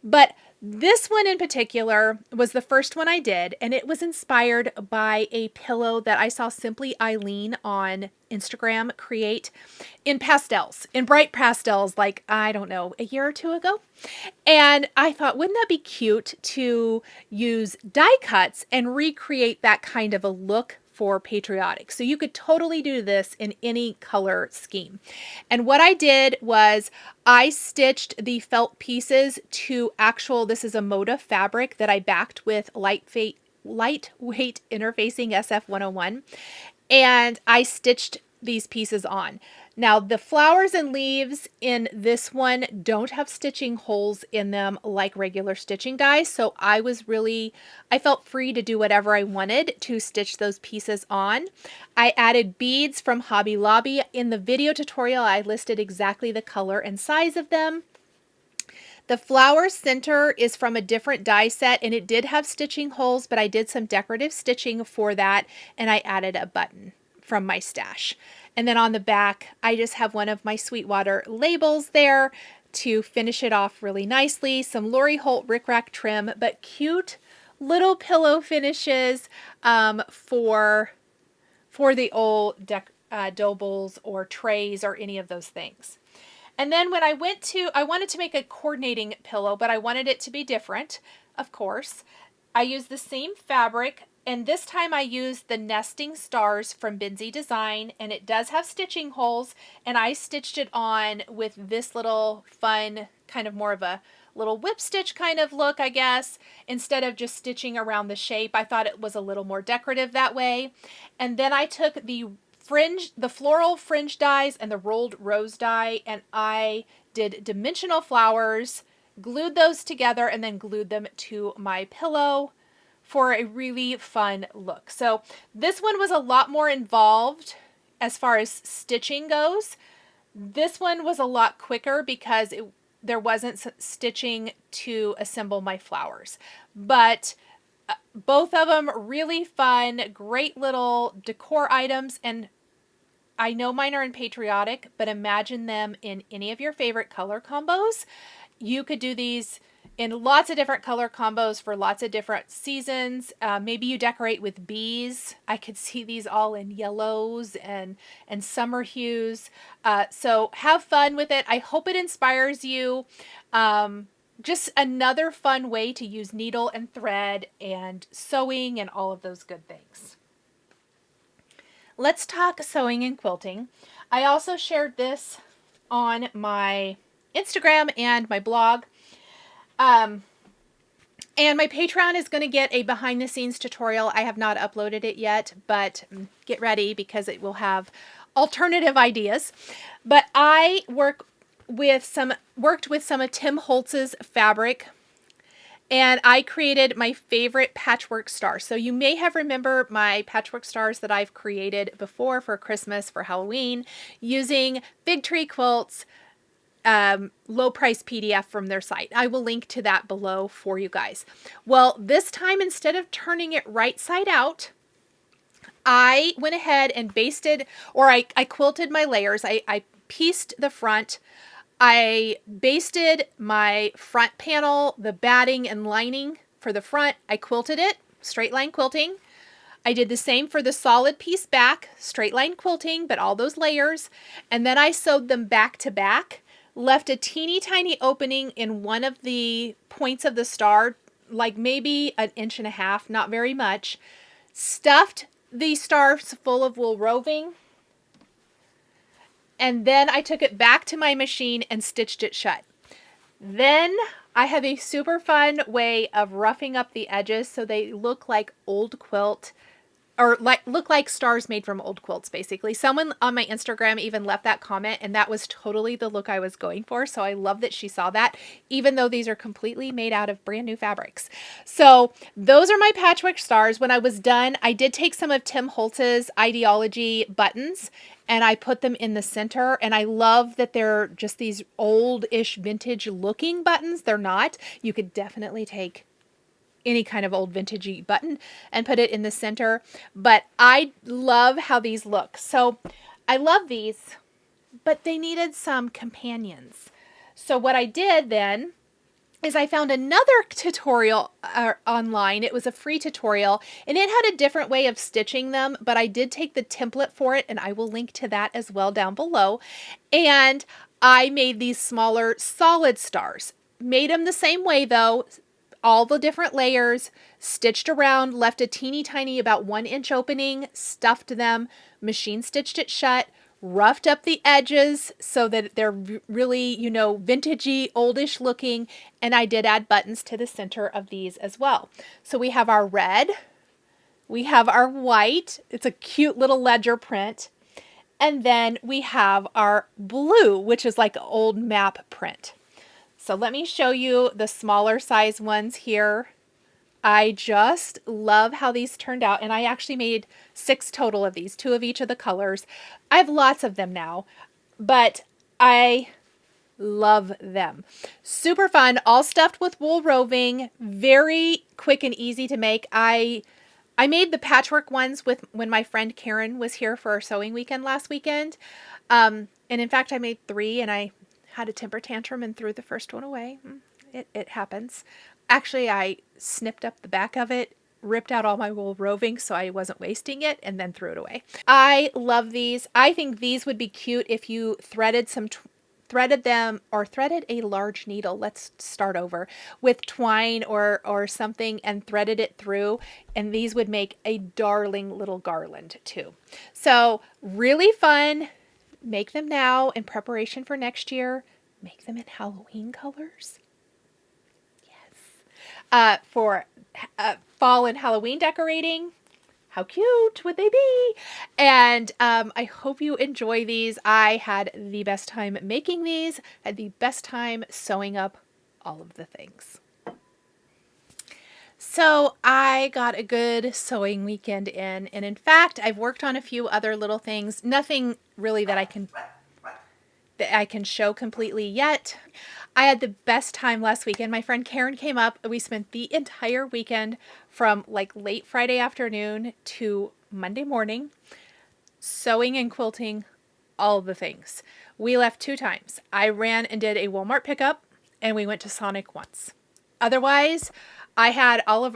But this one in particular was the first one I did, and it was inspired by a pillow that I saw Simply Eileen on Instagram create in pastels, in bright pastels, like, I don't know, a year or two ago. And I thought, wouldn't that be cute to use die cuts and recreate that kind of a look for patriotic? So you could totally do this in any color scheme. And what I did was I stitched the felt pieces to actual, this is a Moda fabric that I backed with lightweight interfacing SF101, and I stitched these pieces on. Now the flowers and leaves in this one don't have stitching holes in them like regular stitching dies, so I felt free to do whatever I wanted to stitch those pieces on. I added beads from Hobby Lobby. In the video tutorial, I listed exactly the color and size of them. The flower center is from a different die set, and it did have stitching holes, but I did some decorative stitching for that, and I added a button from my stash. And then on the back, I just have one of my Sweetwater labels there to finish it off really nicely. Some Lori Holt rickrack trim, but cute little pillow finishes for the old dough bowls or trays or any of those things. And then when I wanted to make a coordinating pillow, but I wanted it to be different, of course. I used the same fabric, and this time I used the Nesting Stars from Binzi Design, and it does have stitching holes, and I stitched it on with this little fun, kind of more of a little whip stitch kind of look, I guess, instead of just stitching around the shape. I thought it was a little more decorative that way. And then I took the floral fringe dies and the rolled rose die, and I did dimensional flowers, glued those together, and then glued them to my pillow for a really fun look. So this one was a lot more involved as far as stitching goes. This one was a lot quicker because there wasn't stitching to assemble my flowers. But both of them really fun, great little decor items, and I know mine are in patriotic, but imagine them in any of your favorite color combos. You could do these in lots of different color combos for lots of different seasons. Maybe you decorate with bees. I could see these all in yellows and summer hues. So have fun with it. I hope it inspires you. Just another fun way to use needle and thread and sewing and all of those good things. Let's talk sewing and quilting. I also shared this on my Instagram and my blog. And my Patreon is going to get a behind the scenes tutorial. I have not uploaded it yet, but get ready because it will have alternative ideas. But I worked with some of Tim Holtz's fabric, and I created my favorite patchwork stars. So you may have remembered my patchwork stars that I've created before for Christmas, for Halloween, using Fig Tree Quilts, low price PDF from their site. I will link to that below for you guys. Well, this time, instead of turning it right side out, I went ahead and I quilted my layers. I pieced the front. I basted my front panel, the batting and lining for the front. I quilted it, straight line quilting. I did the same for the solid piece back, straight line quilting, but all those layers. And then I sewed them back to back, left a teeny tiny opening in one of the points of the star, like maybe 1.5 inches, not very much, stuffed the stars full of wool roving, And then I took it back to my machine and stitched it shut. Then I have a super fun way of roughing up the edges so they look like old quilt, or look like stars made from old quilts, basically. Someone on my Instagram even left that comment, and that was totally the look I was going for. So I love that she saw that, even though these are completely made out of brand new fabrics. So those are my patchwork stars. When I was done, I did take some of Tim Holtz's Ideology buttons and I put them in the center. And I love that they're just these old-ish vintage looking buttons. They're not. You could definitely take any kind of old vintagey button and put it in the center. But I love how these look. So I love these, but they needed some companions. So what I did then is I found another tutorial online. It was a free tutorial and it had a different way of stitching them, but I did take the template for it and I will link to that as well down below. And I made these smaller solid stars. Made them the same way though, all the different layers, stitched around, left a teeny tiny about 1 inch opening, stuffed them, machine stitched it shut, roughed up the edges so that they're really, you know, vintagey, oldish looking, and I did add buttons to the center of these as well. So we have our red, we have our white, it's a cute little ledger print, and then we have our blue, which is like an old map print. So let me show you the smaller size ones here. I just love how these turned out, and I actually made 6 total of these, 2 of each of the colors. I have lots of them now, but I love them. Super fun, all stuffed with wool roving, very quick and easy to make. I made the patchwork ones when my friend Karen was here for our sewing weekend last weekend. And in fact, I made 3 and I had a temper tantrum and threw the first one away. It happens. Actually, I snipped up the back of it, ripped out all my wool roving so I wasn't wasting it, and then threw it away. I love these. I think these would be cute if you threaded them or threaded a large needle. Let's start over with twine or something and threaded it through, and these would make a darling little garland too. So really fun. Make them now in preparation for next year. Make them in Halloween colors. Yes. For fall and Halloween decorating. How cute would they be? And I hope you enjoy these. I had the best time making these. Had the best time sewing up all of the things. So I got a good sewing weekend in, and in fact, I've worked on a few other little things. Nothing really that I can show completely yet. I had the best time last weekend. My friend Karen came up. We spent the entire weekend from like late Friday afternoon to Monday morning, sewing and quilting, all the things. We left 2 times. I ran and did a Walmart pickup, and we went to Sonic once. Otherwise,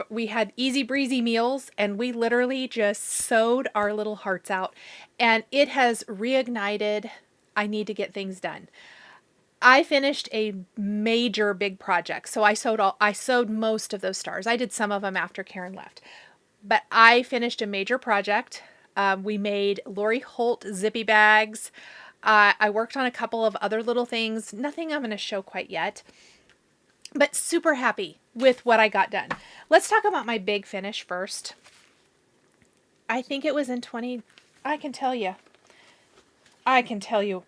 we had easy breezy meals, and we literally just sewed our little hearts out, and it has reignited. I need to get things done. I finished a major big project. So I sewed most of those stars. I did some of them after Karen left, but I finished a major project. We made Lori Holt zippy bags. I worked on a couple of other little things. Nothing I'm going to show quite yet, but super happy with what I got done. Let's talk about my big finish first. I think it was in I can tell you,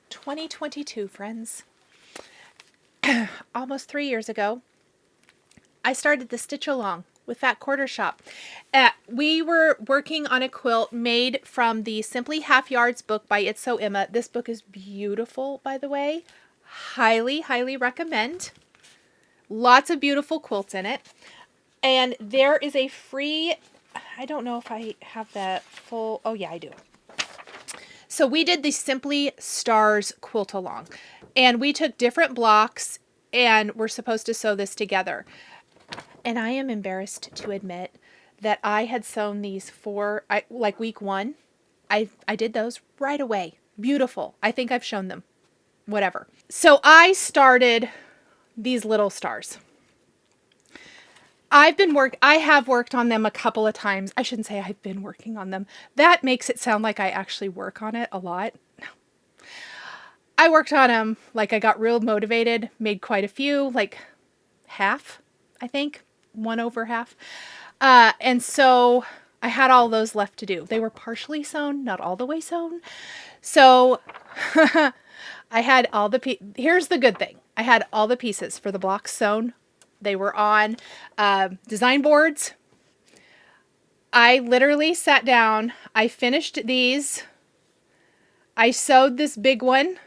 2022, friends. Almost 3 years ago, I started the Stitch Along with Fat Quarter Shop. We were working on a quilt made from the Simply Half Yards book by It's So Emma. This book is beautiful, by the way. Highly, highly recommend. Lots of beautiful quilts in it. And there is a free, I don't know if I have the full, oh yeah, I do. So we did the Simply Stars quilt along, and we took different blocks and we're supposed to sew this together. And I am embarrassed to admit that I had sewn these like week 1. I did those right away. Beautiful. I think I've shown them. Whatever. So I started these little stars. I have worked on them a couple of times. I shouldn't say I've been working on them. That makes it sound like I actually work on it a lot. I worked on them, like I got real motivated, made quite a few, like half, I think, 1/2. And so I had all those left to do. They were partially sewn, not all the way sewn. So I had all the, here's the good thing. I had all the pieces for the blocks sewn. They were on design boards. I literally sat down. I finished these. I sewed this big one.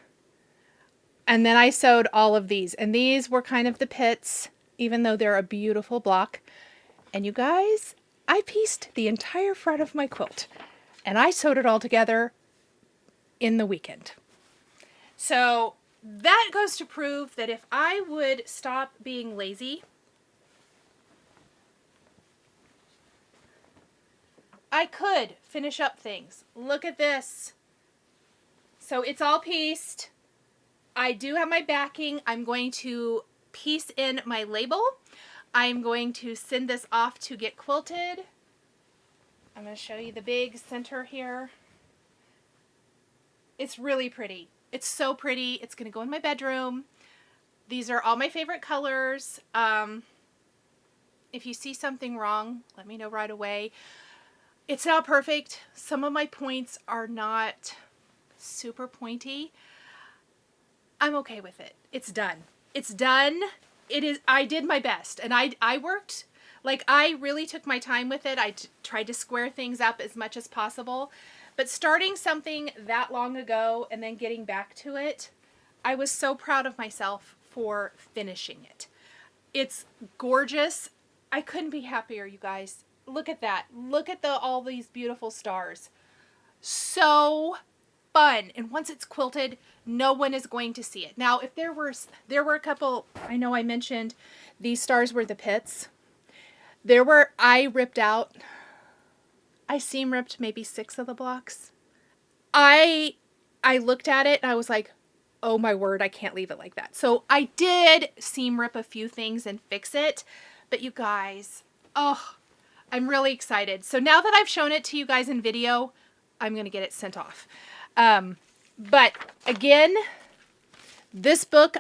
And then I sewed all of these. And these were kind of the pits, even though they're a beautiful block. And you guys, I pieced the entire front of my quilt. And I sewed it all together in the weekend. So that goes to prove that if I would stop being lazy, I could finish up things. Look at this. So it's all pieced. I do have my backing. I'm going to piece in my label. I'm going to send this off to get quilted. I'm going to show you the big center here. It's really pretty. It's so pretty. It's going to go in my bedroom. These are all my favorite colors. If you see something wrong, let me know right away. It's not perfect. Some of my points are not super pointy. I'm okay with it. It's done. It's done. It is. I did my best, and I worked, like, I really took my time with it. I tried to square things up as much as possible, but starting something that long ago and then getting back to it, I was so proud of myself for finishing it. It's gorgeous. I couldn't be happier, you guys. Look at that. Look at all these beautiful stars. So fun. And once it's quilted, no one is going to see it. Now, if there were a couple, I know I mentioned these stars were the pits. I seam ripped maybe 6 of the blocks. I looked at it and I was like, oh my word, I can't leave it like that. So I did seam rip a few things and fix it. But you guys, oh, I'm really excited. So now that I've shown it to you guys in video, I'm going to get it sent off. But again, this book,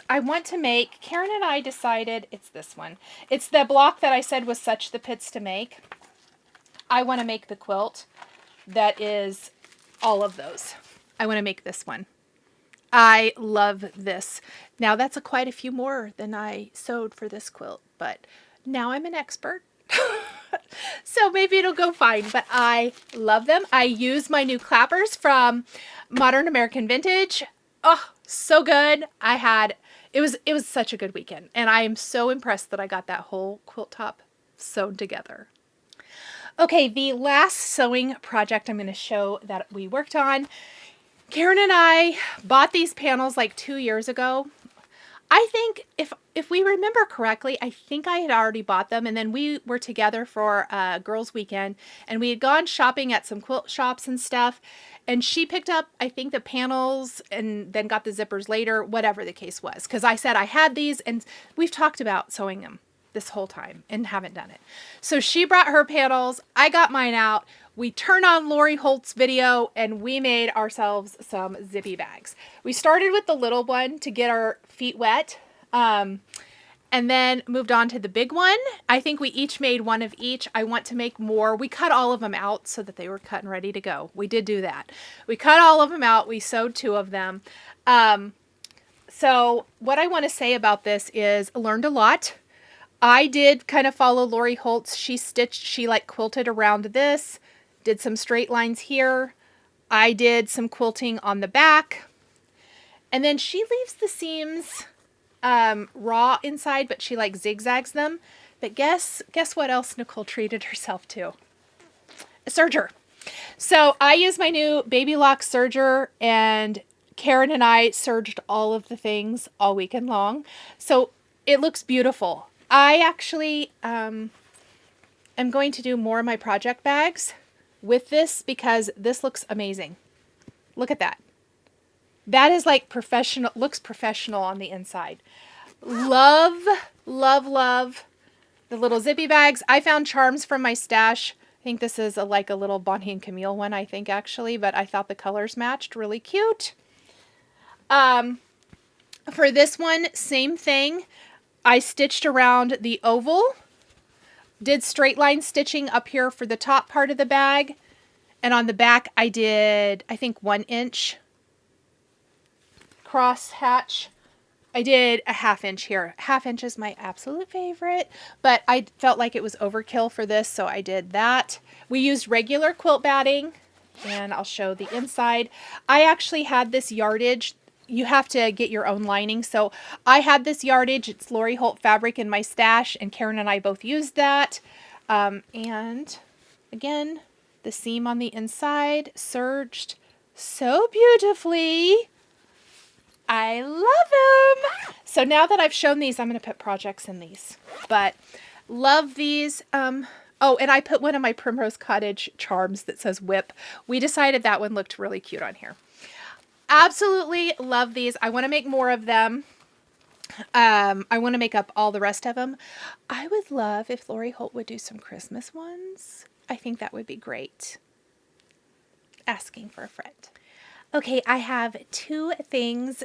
I want to make, Karen and I decided, it's this one. It's the block that I said was such the pits to make. I want to make the quilt that is all of those. I want to make this one. I love this. Now that's quite a few more than I sewed for this quilt, but now I'm an expert. So maybe it'll go fine, but I love them. I use my new clappers from Modern American Vintage. Oh, so good. It was such a good weekend, and I am so impressed that I got that whole quilt top sewn together. Okay, the last sewing project I'm going to show that we worked on. Karen and I bought these panels like 2 years ago. I think if we remember correctly, I think I had already bought them, and then we were together for a girls' weekend, and we had gone shopping at some quilt shops and stuff, and she picked up, I think, the panels and then got the zippers later, whatever the case was, because I said I had these, and we've talked about sewing them this whole time and haven't done it. So she brought her panels, I got mine out. We turned on Lori Holt's video and we made ourselves some zippy bags. We started with the little one to get our feet wet, and then moved on to the big one. I think we each made one of each. I want to make more. We cut all of them out so that they were cut and ready to go. We did do that. We cut all of them out. We sewed 2 of them. So what I want to say about this is I learned a lot. I did kind of follow Lori Holt's. She like quilted around this. Did some straight lines here. I did some quilting on the back. And then she leaves the seams raw inside, but she like zigzags them. But guess what else Nicole treated herself to? A serger. So I use my new Baby Lock serger, and Karen and I serged all of the things all weekend long. So it looks beautiful. I actually am going to do more of my project bags with this because this looks amazing. Look at that. That is like professional, looks professional on the inside. Love, love, love the little zippy bags. I found charms from my stash. I think this is like a little Bonnie and Camille one, I think actually, but I thought the colors matched really cute. For this one, same thing. I stitched around the oval, did straight line stitching up here for the top part of the bag, and on the back I did, I think, 1 inch cross hatch. I did a 1/2 inch here. 1/2 inch is my absolute favorite, but I felt like it was overkill for this, so I did that. We used regular quilt batting, and I'll show the inside. I actually had this yardage. You have to get your own lining, so I had this yardage. It's Lori Holt fabric in my stash, and Karen and I both used that. And again, the seam on the inside serged so beautifully. I love them. So now that I've shown these, I'm going to put projects in these, but love these. Oh, and I put one of my Primrose Cottage charms that says whip. We decided that one looked really cute on here. Absolutely love these. I want to make more of them. I want to make up all the rest of them. I would love if Lori Holt would do some Christmas ones. I think that would be great. Asking for a friend. Okay, I have 2 things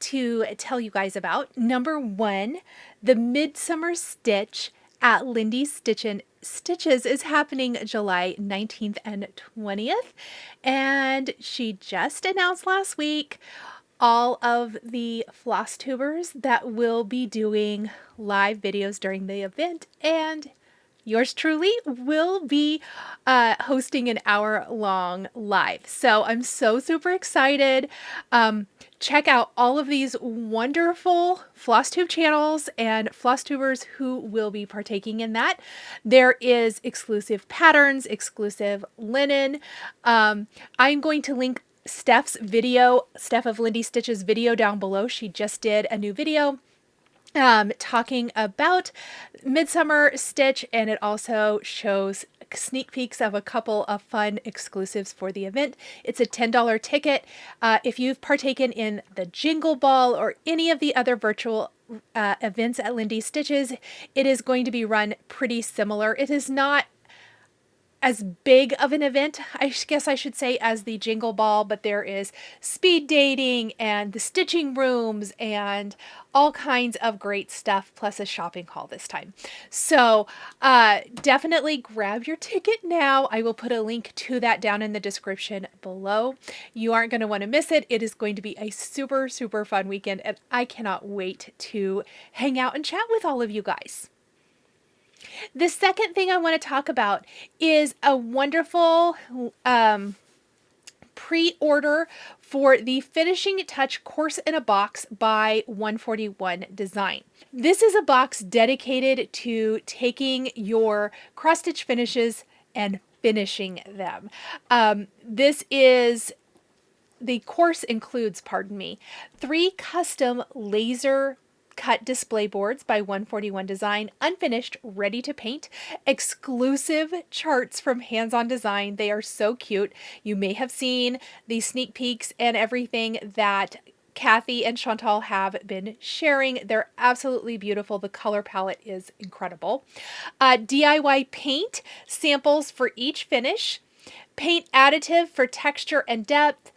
to tell you guys about. Number 1, the Midsummer Stitch at Lindy's Stitches is happening July 19th and 20th. And she just announced last week all of the Flosstubers that will be doing live videos during the event, and yours truly will be hosting an hour-long live. So I'm so super excited. Check out all of these wonderful Flosstube channels and Flosstubers who will be partaking in that. There is exclusive patterns, exclusive linen. I'm going to link Steph's video, Steph of Lindy Stitches video down below. She just did a new video talking about Midsummer Stitch, and it also shows sneak peeks of a couple of fun exclusives for the event. It's a $10 ticket. If you've partaken in the Jingle Ball or any of the other virtual events at Lindy Stitches, it is going to be run pretty similar. It is not as big of an event, I guess I should say, as the Jingle Ball, but there is speed dating and the stitching rooms and all kinds of great stuff, plus a shopping haul this time. So definitely grab your ticket now. I will put a link to that down in the description below. You aren't going to want to miss it. It is going to be a super, super fun weekend, and I cannot wait to hang out and chat with all of you guys. The second thing I want to talk about is a wonderful pre-order for the Finishing Touch Course in a Box by 141 Design. This is a box dedicated to taking your cross-stitch finishes and finishing them. The course includes, 3 custom laser cut display boards by 141 Design, unfinished, ready to paint, exclusive charts from Hands On Design. They are so cute. You may have seen the sneak peeks and everything that Kathy and Chantal have been sharing. They're absolutely beautiful. The color palette is incredible. DIY paint samples for each finish, paint additive for texture and depth,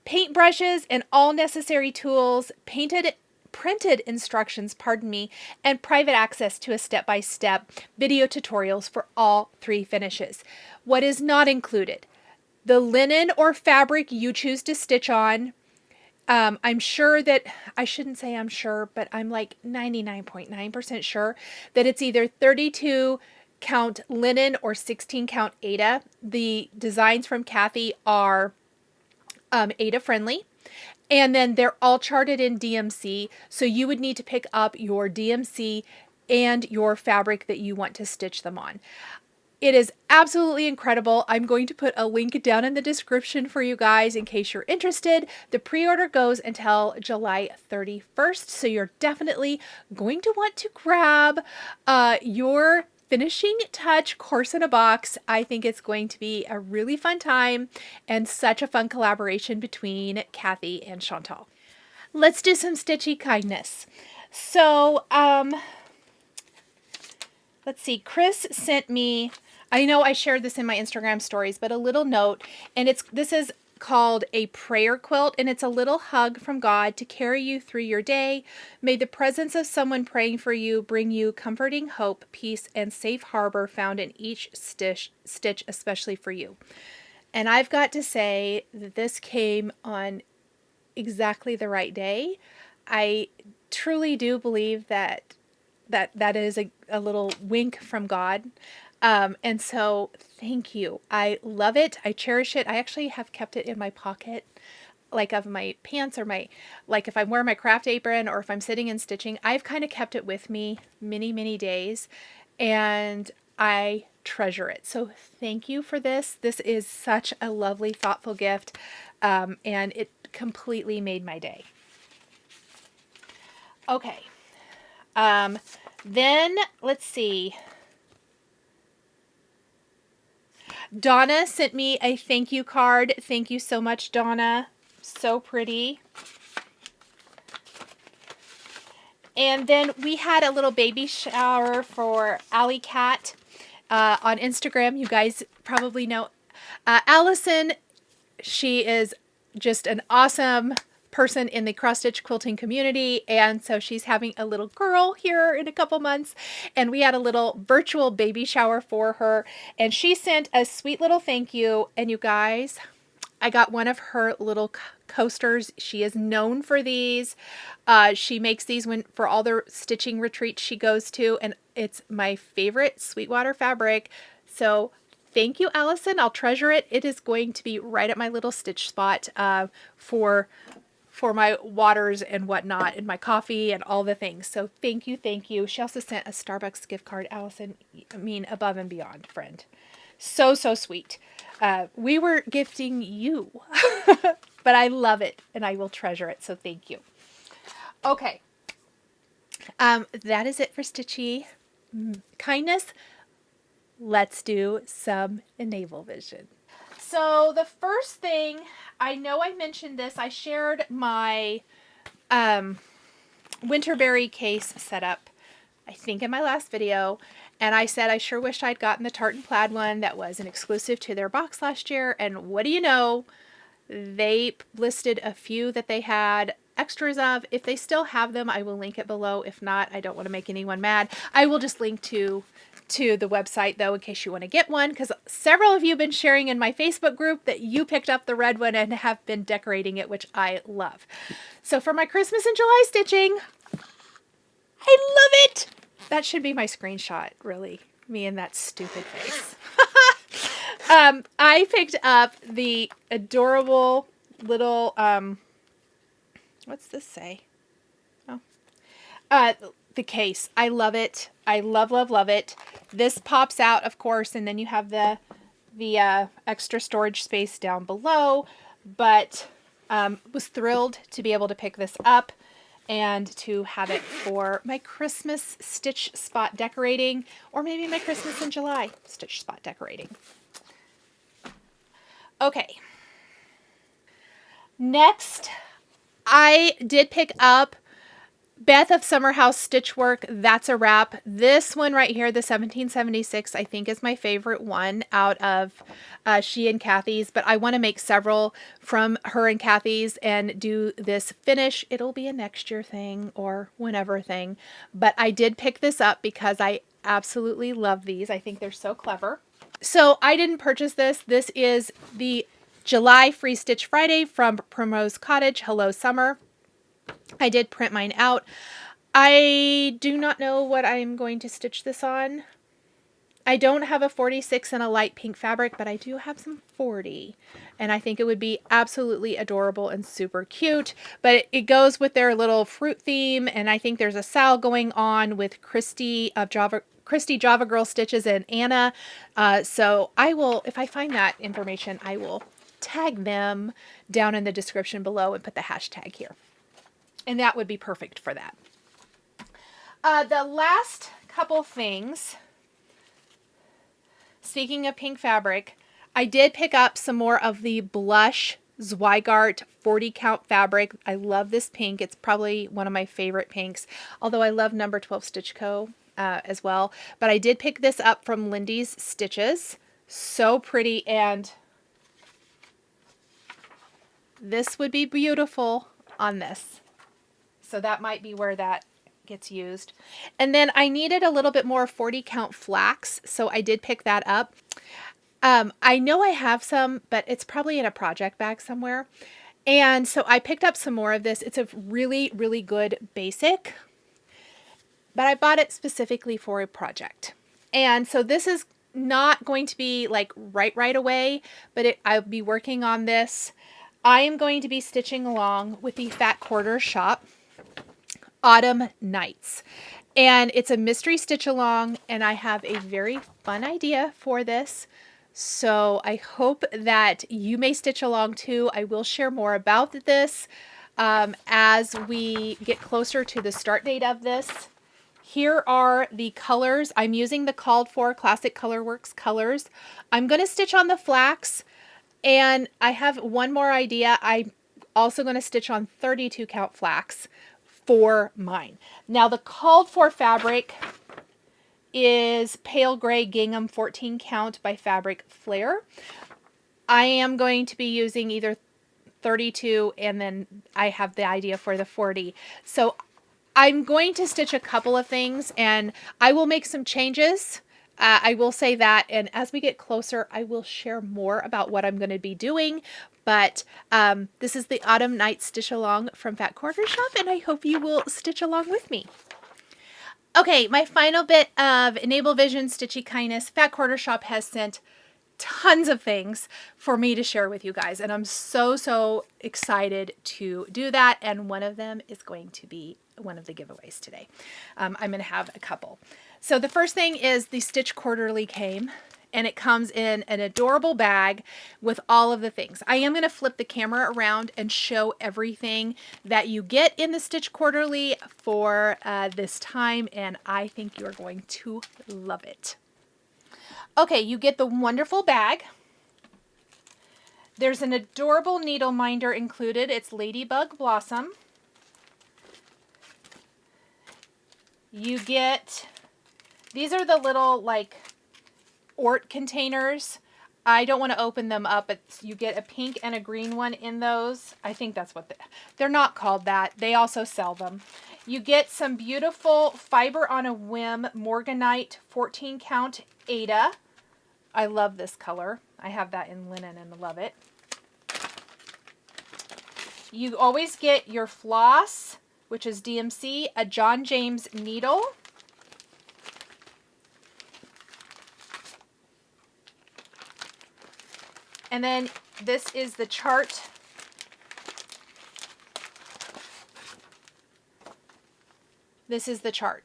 paint brushes and all necessary tools, printed instructions, and private access to a step-by-step video tutorials for all 3 finishes. What is not included? The linen or fabric you choose to stitch on. I'm sure that, I shouldn't say I'm sure, but I'm like 99.9% sure that it's either 32 count linen or 16 count Aida. The designs from Kathy are Aida friendly. And then they're all charted in DMC, so you would need to pick up your DMC and your fabric that you want to stitch them on. It is absolutely incredible. I'm going to put a link down in the description for you guys in case you're interested. The pre-order goes until July 31st, so you're definitely going to want to grab your Finishing Touch Course in a Box. I think it's going to be a really fun time and such a fun collaboration between Kathy and Chantal. Let's do some stitchy kindness. So, let's see. Chris sent me, I know I shared this in my Instagram stories, but a little note, and this is called A Prayer Quilt, and it's a little hug from God to carry you through your day. May the presence of someone praying for you bring you comforting hope, peace, and safe harbor found in each stitch, especially for you. And I've got to say that this came on exactly the right day. I truly do believe that is a little wink from God. And so thank you. I love it. I cherish it. I actually have kept it in my pocket, like of my pants or like if I'm wearing my craft apron or if I'm sitting and stitching, I've kind of kept it with me many, many days, and I treasure it. So thank you for this. This is such a lovely, thoughtful gift. And it completely made my day. Okay. Then let's see. Donna sent me a thank you card. Thank you so much, Donna. So pretty. And then we had a little baby shower for Alley Cat on Instagram. You guys probably know Allison. She is just an awesome person in the cross stitch quilting community, and so she's having a little girl here in a couple months, and we had a little virtual baby shower for her, and she sent a sweet little thank you. And you guys, I got one of her little coasters. She is known for these. She makes these for all the stitching retreats she goes to, and it's my favorite Sweetwater fabric. So thank you, Allison. I'll treasure it. It is going to be right at my little stitch spot for my waters and whatnot, and my coffee and all the things. So thank you, thank you. She also sent a Starbucks gift card, Allison. I mean, above and beyond, friend. So, so sweet. We were gifting you, but I love it and I will treasure it. So thank you. Okay. That is it for Stitchy Kindness. Let's do some Enable Vision. So the first thing, I know I mentioned this, I shared my Winterberry case setup, I think in my last video, and I said I sure wished I'd gotten the tartan plaid one that was an exclusive to their box last year, and what do you know, they listed a few that they had extras of. If they still have them, I will link it below. If not, I don't want to make anyone mad. I will just link to the website though, in case you want to get one, because several of you have been sharing in my Facebook group that you picked up the red one and have been decorating it, which I love. So for my Christmas in July stitching, I love it. That should be my screenshot, really. Me and that stupid face. I picked up the adorable little, what's this say? Oh, the case. I love it. I love, love, love it. This pops out, of course, and then you have the extra storage space down below, but was thrilled to be able to pick this up and to have it for my Christmas stitch spot decorating, or maybe my Christmas in July stitch spot decorating. Okay. Next, I did pick up Beth of Summerhouse Stitchwork. That's a wrap. This one right here, the 1776, I think is my favorite one out of she and Kathy's, but I want to make several from her and Kathy's and do this finish. It'll be a next year thing or whenever thing, but I did pick this up because I absolutely love these. I think they're so clever. So I didn't purchase this. This is the July Free Stitch Friday from Primrose Cottage. Hello Summer. I did print mine out. I do not know what I'm going to stitch this on. I don't have a 46 in a light pink fabric, but I do have some 40. And I think it would be absolutely adorable and super cute. But it goes with their little fruit theme. And I think there's a sale going on with Christy Java Girl Stitches and Anna. So I will, if I find that information, I will tag them down in the description below and put the hashtag here. And that would be perfect for that. The last couple things, speaking of pink fabric, I did pick up some more of the blush Zweigart 40 count fabric. I love this pink. It's probably one of my favorite pinks, although I love number 12 Stitch Co. As well. But I did pick this up from Lindy's Stitches. So pretty, and This would be beautiful on this. So that might be where that gets used. And then I needed a little bit more 40 count flax, so I did pick that up. I know I have some, but it's probably in a project bag somewhere. And so I picked up some more of this. It's a really, really good basic, but I bought it specifically for a project. And so this is not going to be like right away, but I'll be working on this. I am going to be stitching along with the Fat Quarter Shop Autumn Nights. And it's a mystery stitch along, and I have a very fun idea for this. So I hope that you may stitch along too. I will share more about this as we get closer to the start date of this. Here are the colors. I'm using the called for Classic Colorworks colors. I'm going to stitch on the flax, and I have one more idea. I'm also going to stitch on 32 count flax for mine. Now the called for fabric is Pale Gray Gingham 14 count by Fabric Flair. I am going to be using either 32, and then I have the idea for the 40. So I'm going to stitch a couple of things, and I will make some changes. I will say that, and as we get closer, I will share more about what I'm going to be doing. But this is the Autumn Night Stitch Along from Fat Quarter Shop, and I hope you will stitch along with me. Okay, my final bit of Enable Vision Stitchy Kindness. Fat Quarter Shop has sent tons of things for me to share with you guys, and I'm so excited to do that, and one of them is going to be one of the giveaways today. I'm going to have a couple. So the first thing is the Stitch Quarterly came, and it comes in an adorable bag with all of the things. I am going to flip the camera around and show everything that you get in the Stitch Quarterly for this time, and I think you're going to love it. Okay, you get the wonderful bag. There's an adorable needle minder included. It's Ladybug Blossom. You get, these are the little like Ort containers. I don't want to open them up, but you get a pink and a green one in those. I think that's what they're not called that. They also sell them. You get some beautiful Fiber on a Whim Morganite 14 count Ada. I love this color. I have that in linen and love it. You always get your floss, which is DMC, a John James needle, and then this is the chart. This is the chart.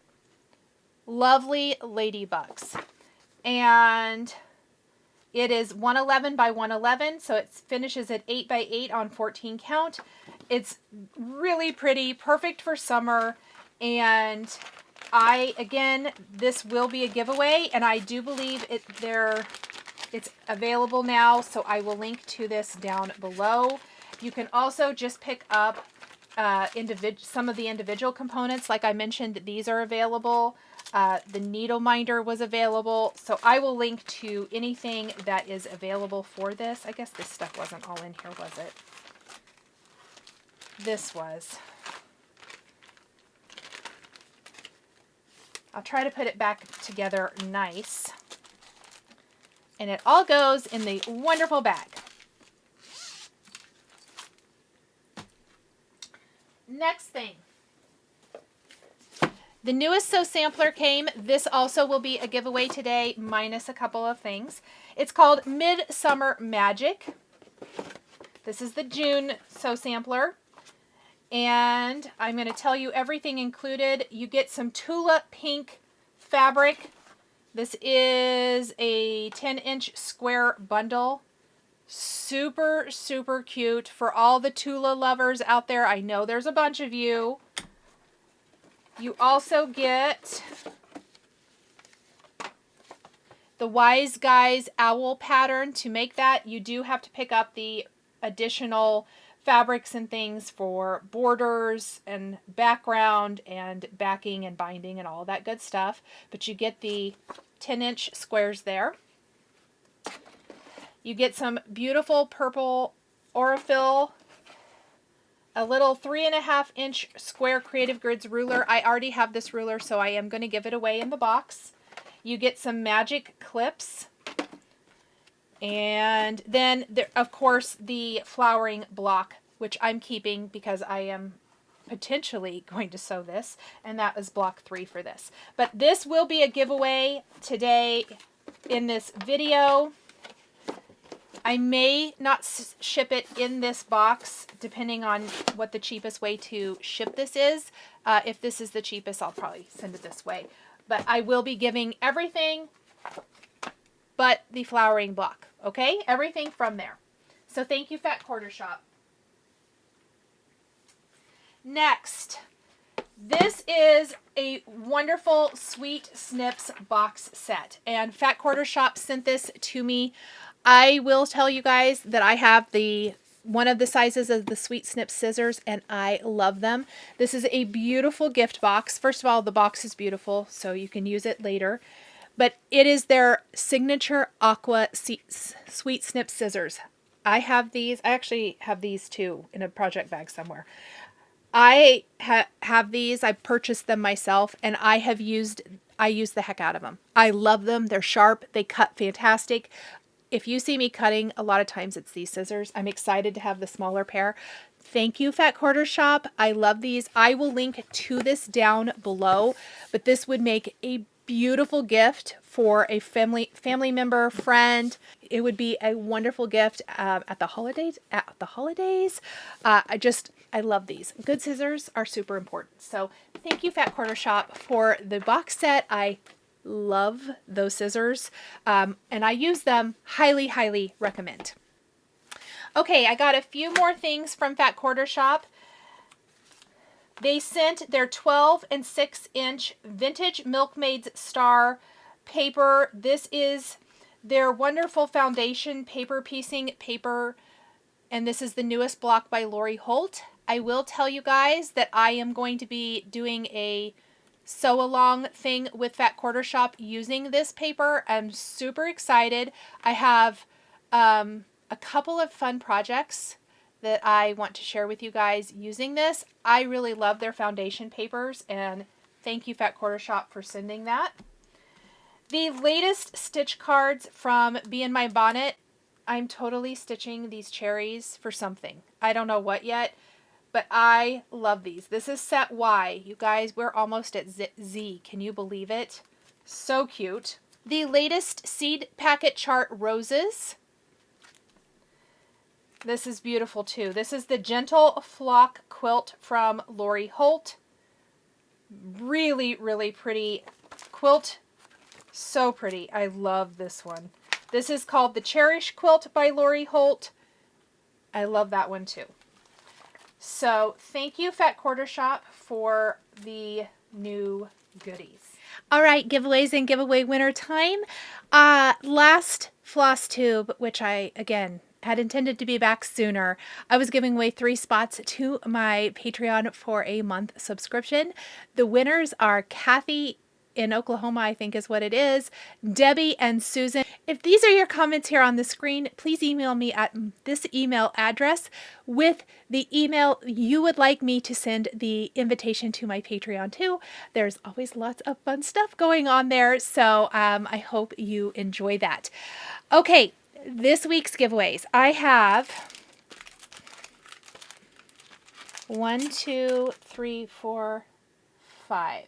Lovely ladybugs. And it is 111 by 111, so it finishes at 8 by 8 on 14 count. It's really pretty, perfect for summer, and again, this will be a giveaway, and I do believe it's available now, so I will link to this down below. You can also just pick up some of the individual components. Like I mentioned, these are available. The needle minder was available, so I will link to anything that is available for this. I guess this stuff wasn't all in here, was it? This was. I'll try to put it back together nice. And it all goes in the wonderful bag. Next thing. The newest Sew Sampler came. This also will be a giveaway today, minus a couple of things. It's called Midsummer Magic. This is the June Sew Sampler. And I'm going to tell you everything included. You get some Tula Pink fabric. This is a 10-inch square bundle. Super, super cute for all the Tula lovers out there. I know there's a bunch of you. You also get the Wise Guys owl pattern. To make that, you do have to pick up the additional fabrics and things for borders and background and backing and binding and all that good stuff. But you get the 10-inch squares there. You get some beautiful purple Aurifil a little 3.5-inch square Creative Grids ruler. I already have this ruler, so I am going to give it away in the box. You get some magic clips. And then, there, of course, the flowering block, which I'm keeping because I am potentially going to sew this. And that is block 3 for this. But this will be a giveaway today in this video. I may not ship it in this box, depending on what the cheapest way to ship this is. If this is the cheapest, I'll probably send it this way. But I will be giving everything but the flowering block, okay? Everything from there. So thank you, Fat Quarter Shop. Next, this is a wonderful Sweet Snips box set. And Fat Quarter Shop sent this to me. I will tell you guys that I have one of the sizes of the Sweet Snip scissors, and I love them. This is a beautiful gift box. First of all, the box is beautiful, so you can use it later. But it is their signature Aqua Sweet Snip scissors. I have these. I actually have these too in a project bag somewhere. I have these. I purchased them myself, and I use the heck out of them. I love them. They're sharp. They cut fantastic. If you see me cutting, a lot of times it's these scissors. I'm excited to have the smaller pair. Thank you, Fat Quarter Shop. I love these. I will link to this down below, but this would make a beautiful gift for a family member, friend. It would be a wonderful gift at the holidays. I love these. Good scissors are super important. So thank you, Fat Quarter Shop, for the box set. I love those scissors, and I use them. Highly, highly recommend. Okay, I got a few more things from Fat Quarter Shop. They sent their 12 and 6-inch vintage Milkmaid's Star paper. This is their wonderful foundation paper piecing paper, and this is the newest block by Lori Holt. I will tell you guys that I am going to be doing a sew along thing with Fat Quarter Shop using this paper. I'm super excited. I have a couple of fun projects that I want to share with you guys using this. I really love their foundation papers, and thank you, Fat Quarter Shop, for sending that. The latest stitch cards from Bee in My Bonnet. I'm totally stitching these cherries for something. I don't know what yet, but I love these. This is set Y. You guys, we're almost at Z. Can you believe it? So cute. The latest seed packet chart roses. This is beautiful too. This is the Gentle Flock quilt from Lori Holt. Really, really pretty quilt. So pretty. I love this one. This is called the Cherish quilt by Lori Holt. I love that one too. So thank you, Fat Quarter Shop, for the new goodies. All right, giveaways and giveaway winner time. Last floss tube, which I, again, had intended to be back sooner. I was giving away 3 spots to my Patreon for a month subscription. The winners are Kathy in Oklahoma, I think is what it is, Debbie and Susan. If these are your comments here on the screen, please email me at this email address with the email you would like me to send the invitation to my Patreon to. There's always lots of fun stuff going on there, so I hope you enjoy that. Okay, this week's giveaways. I have 1, 2, 3, 4, 5.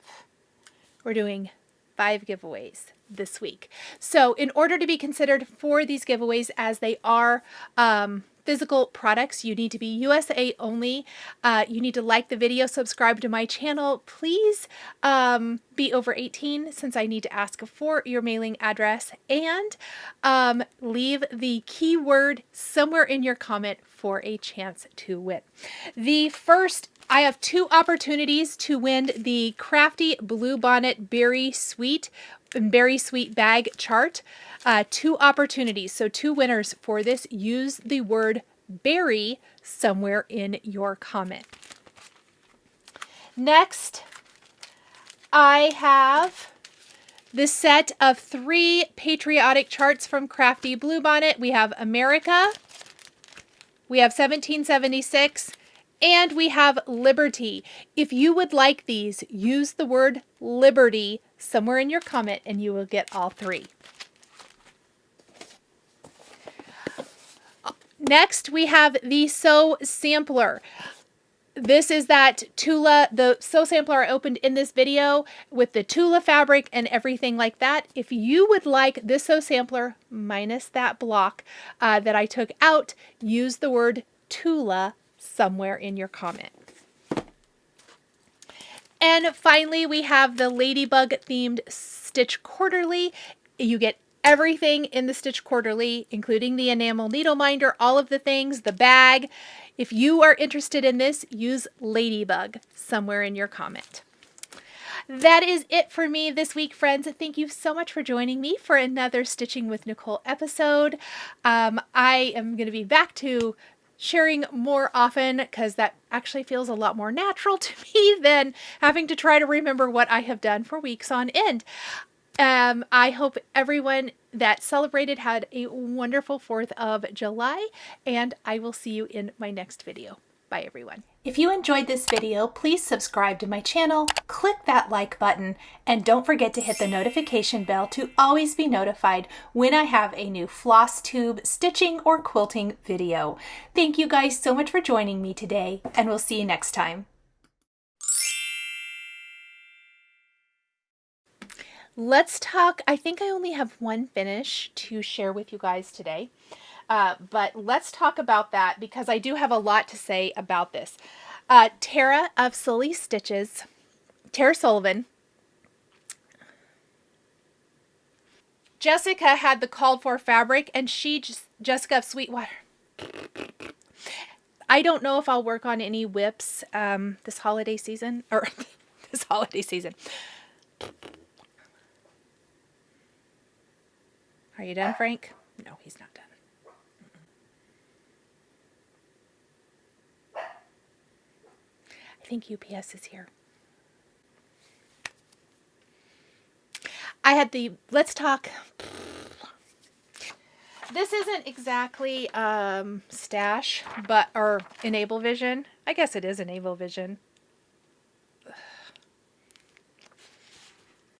We're doing 5 giveaways this week. So in order to be considered for these giveaways, as they are physical products, you need to be USA only. You need to like the video, subscribe to my channel. Please be over 18, since I need to ask for your mailing address, and leave the keyword somewhere in your comment for a chance to win. I have 2 opportunities to win the Crafty Bluebonnet Berry Sweet Bag Chart. 2 opportunities, so 2 winners for this. Use the word berry somewhere in your comment. Next, I have the set of 3 patriotic charts from Crafty Bluebonnet. We have America, we have 1776, And we have Liberty. If you would like these, use the word Liberty somewhere in your comment and you will get all 3. Next, we have the Sew Sampler. This is that Tula, the Sew Sampler I opened in this video with the Tula fabric and everything like that. If you would like this Sew Sampler minus that block that I took out, use the word Tula somewhere in your comment. And finally, we have the Ladybug themed Stitch Quarterly. You get everything in the Stitch Quarterly, including the enamel needle minder, all of the things, the bag. If you are interested in this, use Ladybug somewhere in your comment. That is it for me this week, friends. Thank you so much for joining me for another Stitching with Nicole episode. I am going to be back to sharing more often because that actually feels a lot more natural to me than having to try to remember what I have done for weeks on end. I hope everyone that celebrated had a wonderful 4th of July, and I will see you in my next video. Bye, everyone. If you enjoyed this video, please subscribe to my channel, click that like button, and don't forget to hit the notification bell to always be notified when I have a new Flosstube stitching or quilting video. Thank you guys so much for joining me today, and we'll see you next time. Let's talk. I think I only have one finish to share with you guys today. But let's talk about that because I do have a lot to say about this. Tara of Sully Stitches, Tara Sullivan. Jessica had the called for fabric and Jessica of Sweetwater. I don't know if I'll work on any whips this holiday season or this holiday season. Are you done, Frank? No, he's not done. I think UPS is here. I had the, let's talk. This isn't exactly Stash, but, or Enable Vision. I guess it is Enable Vision.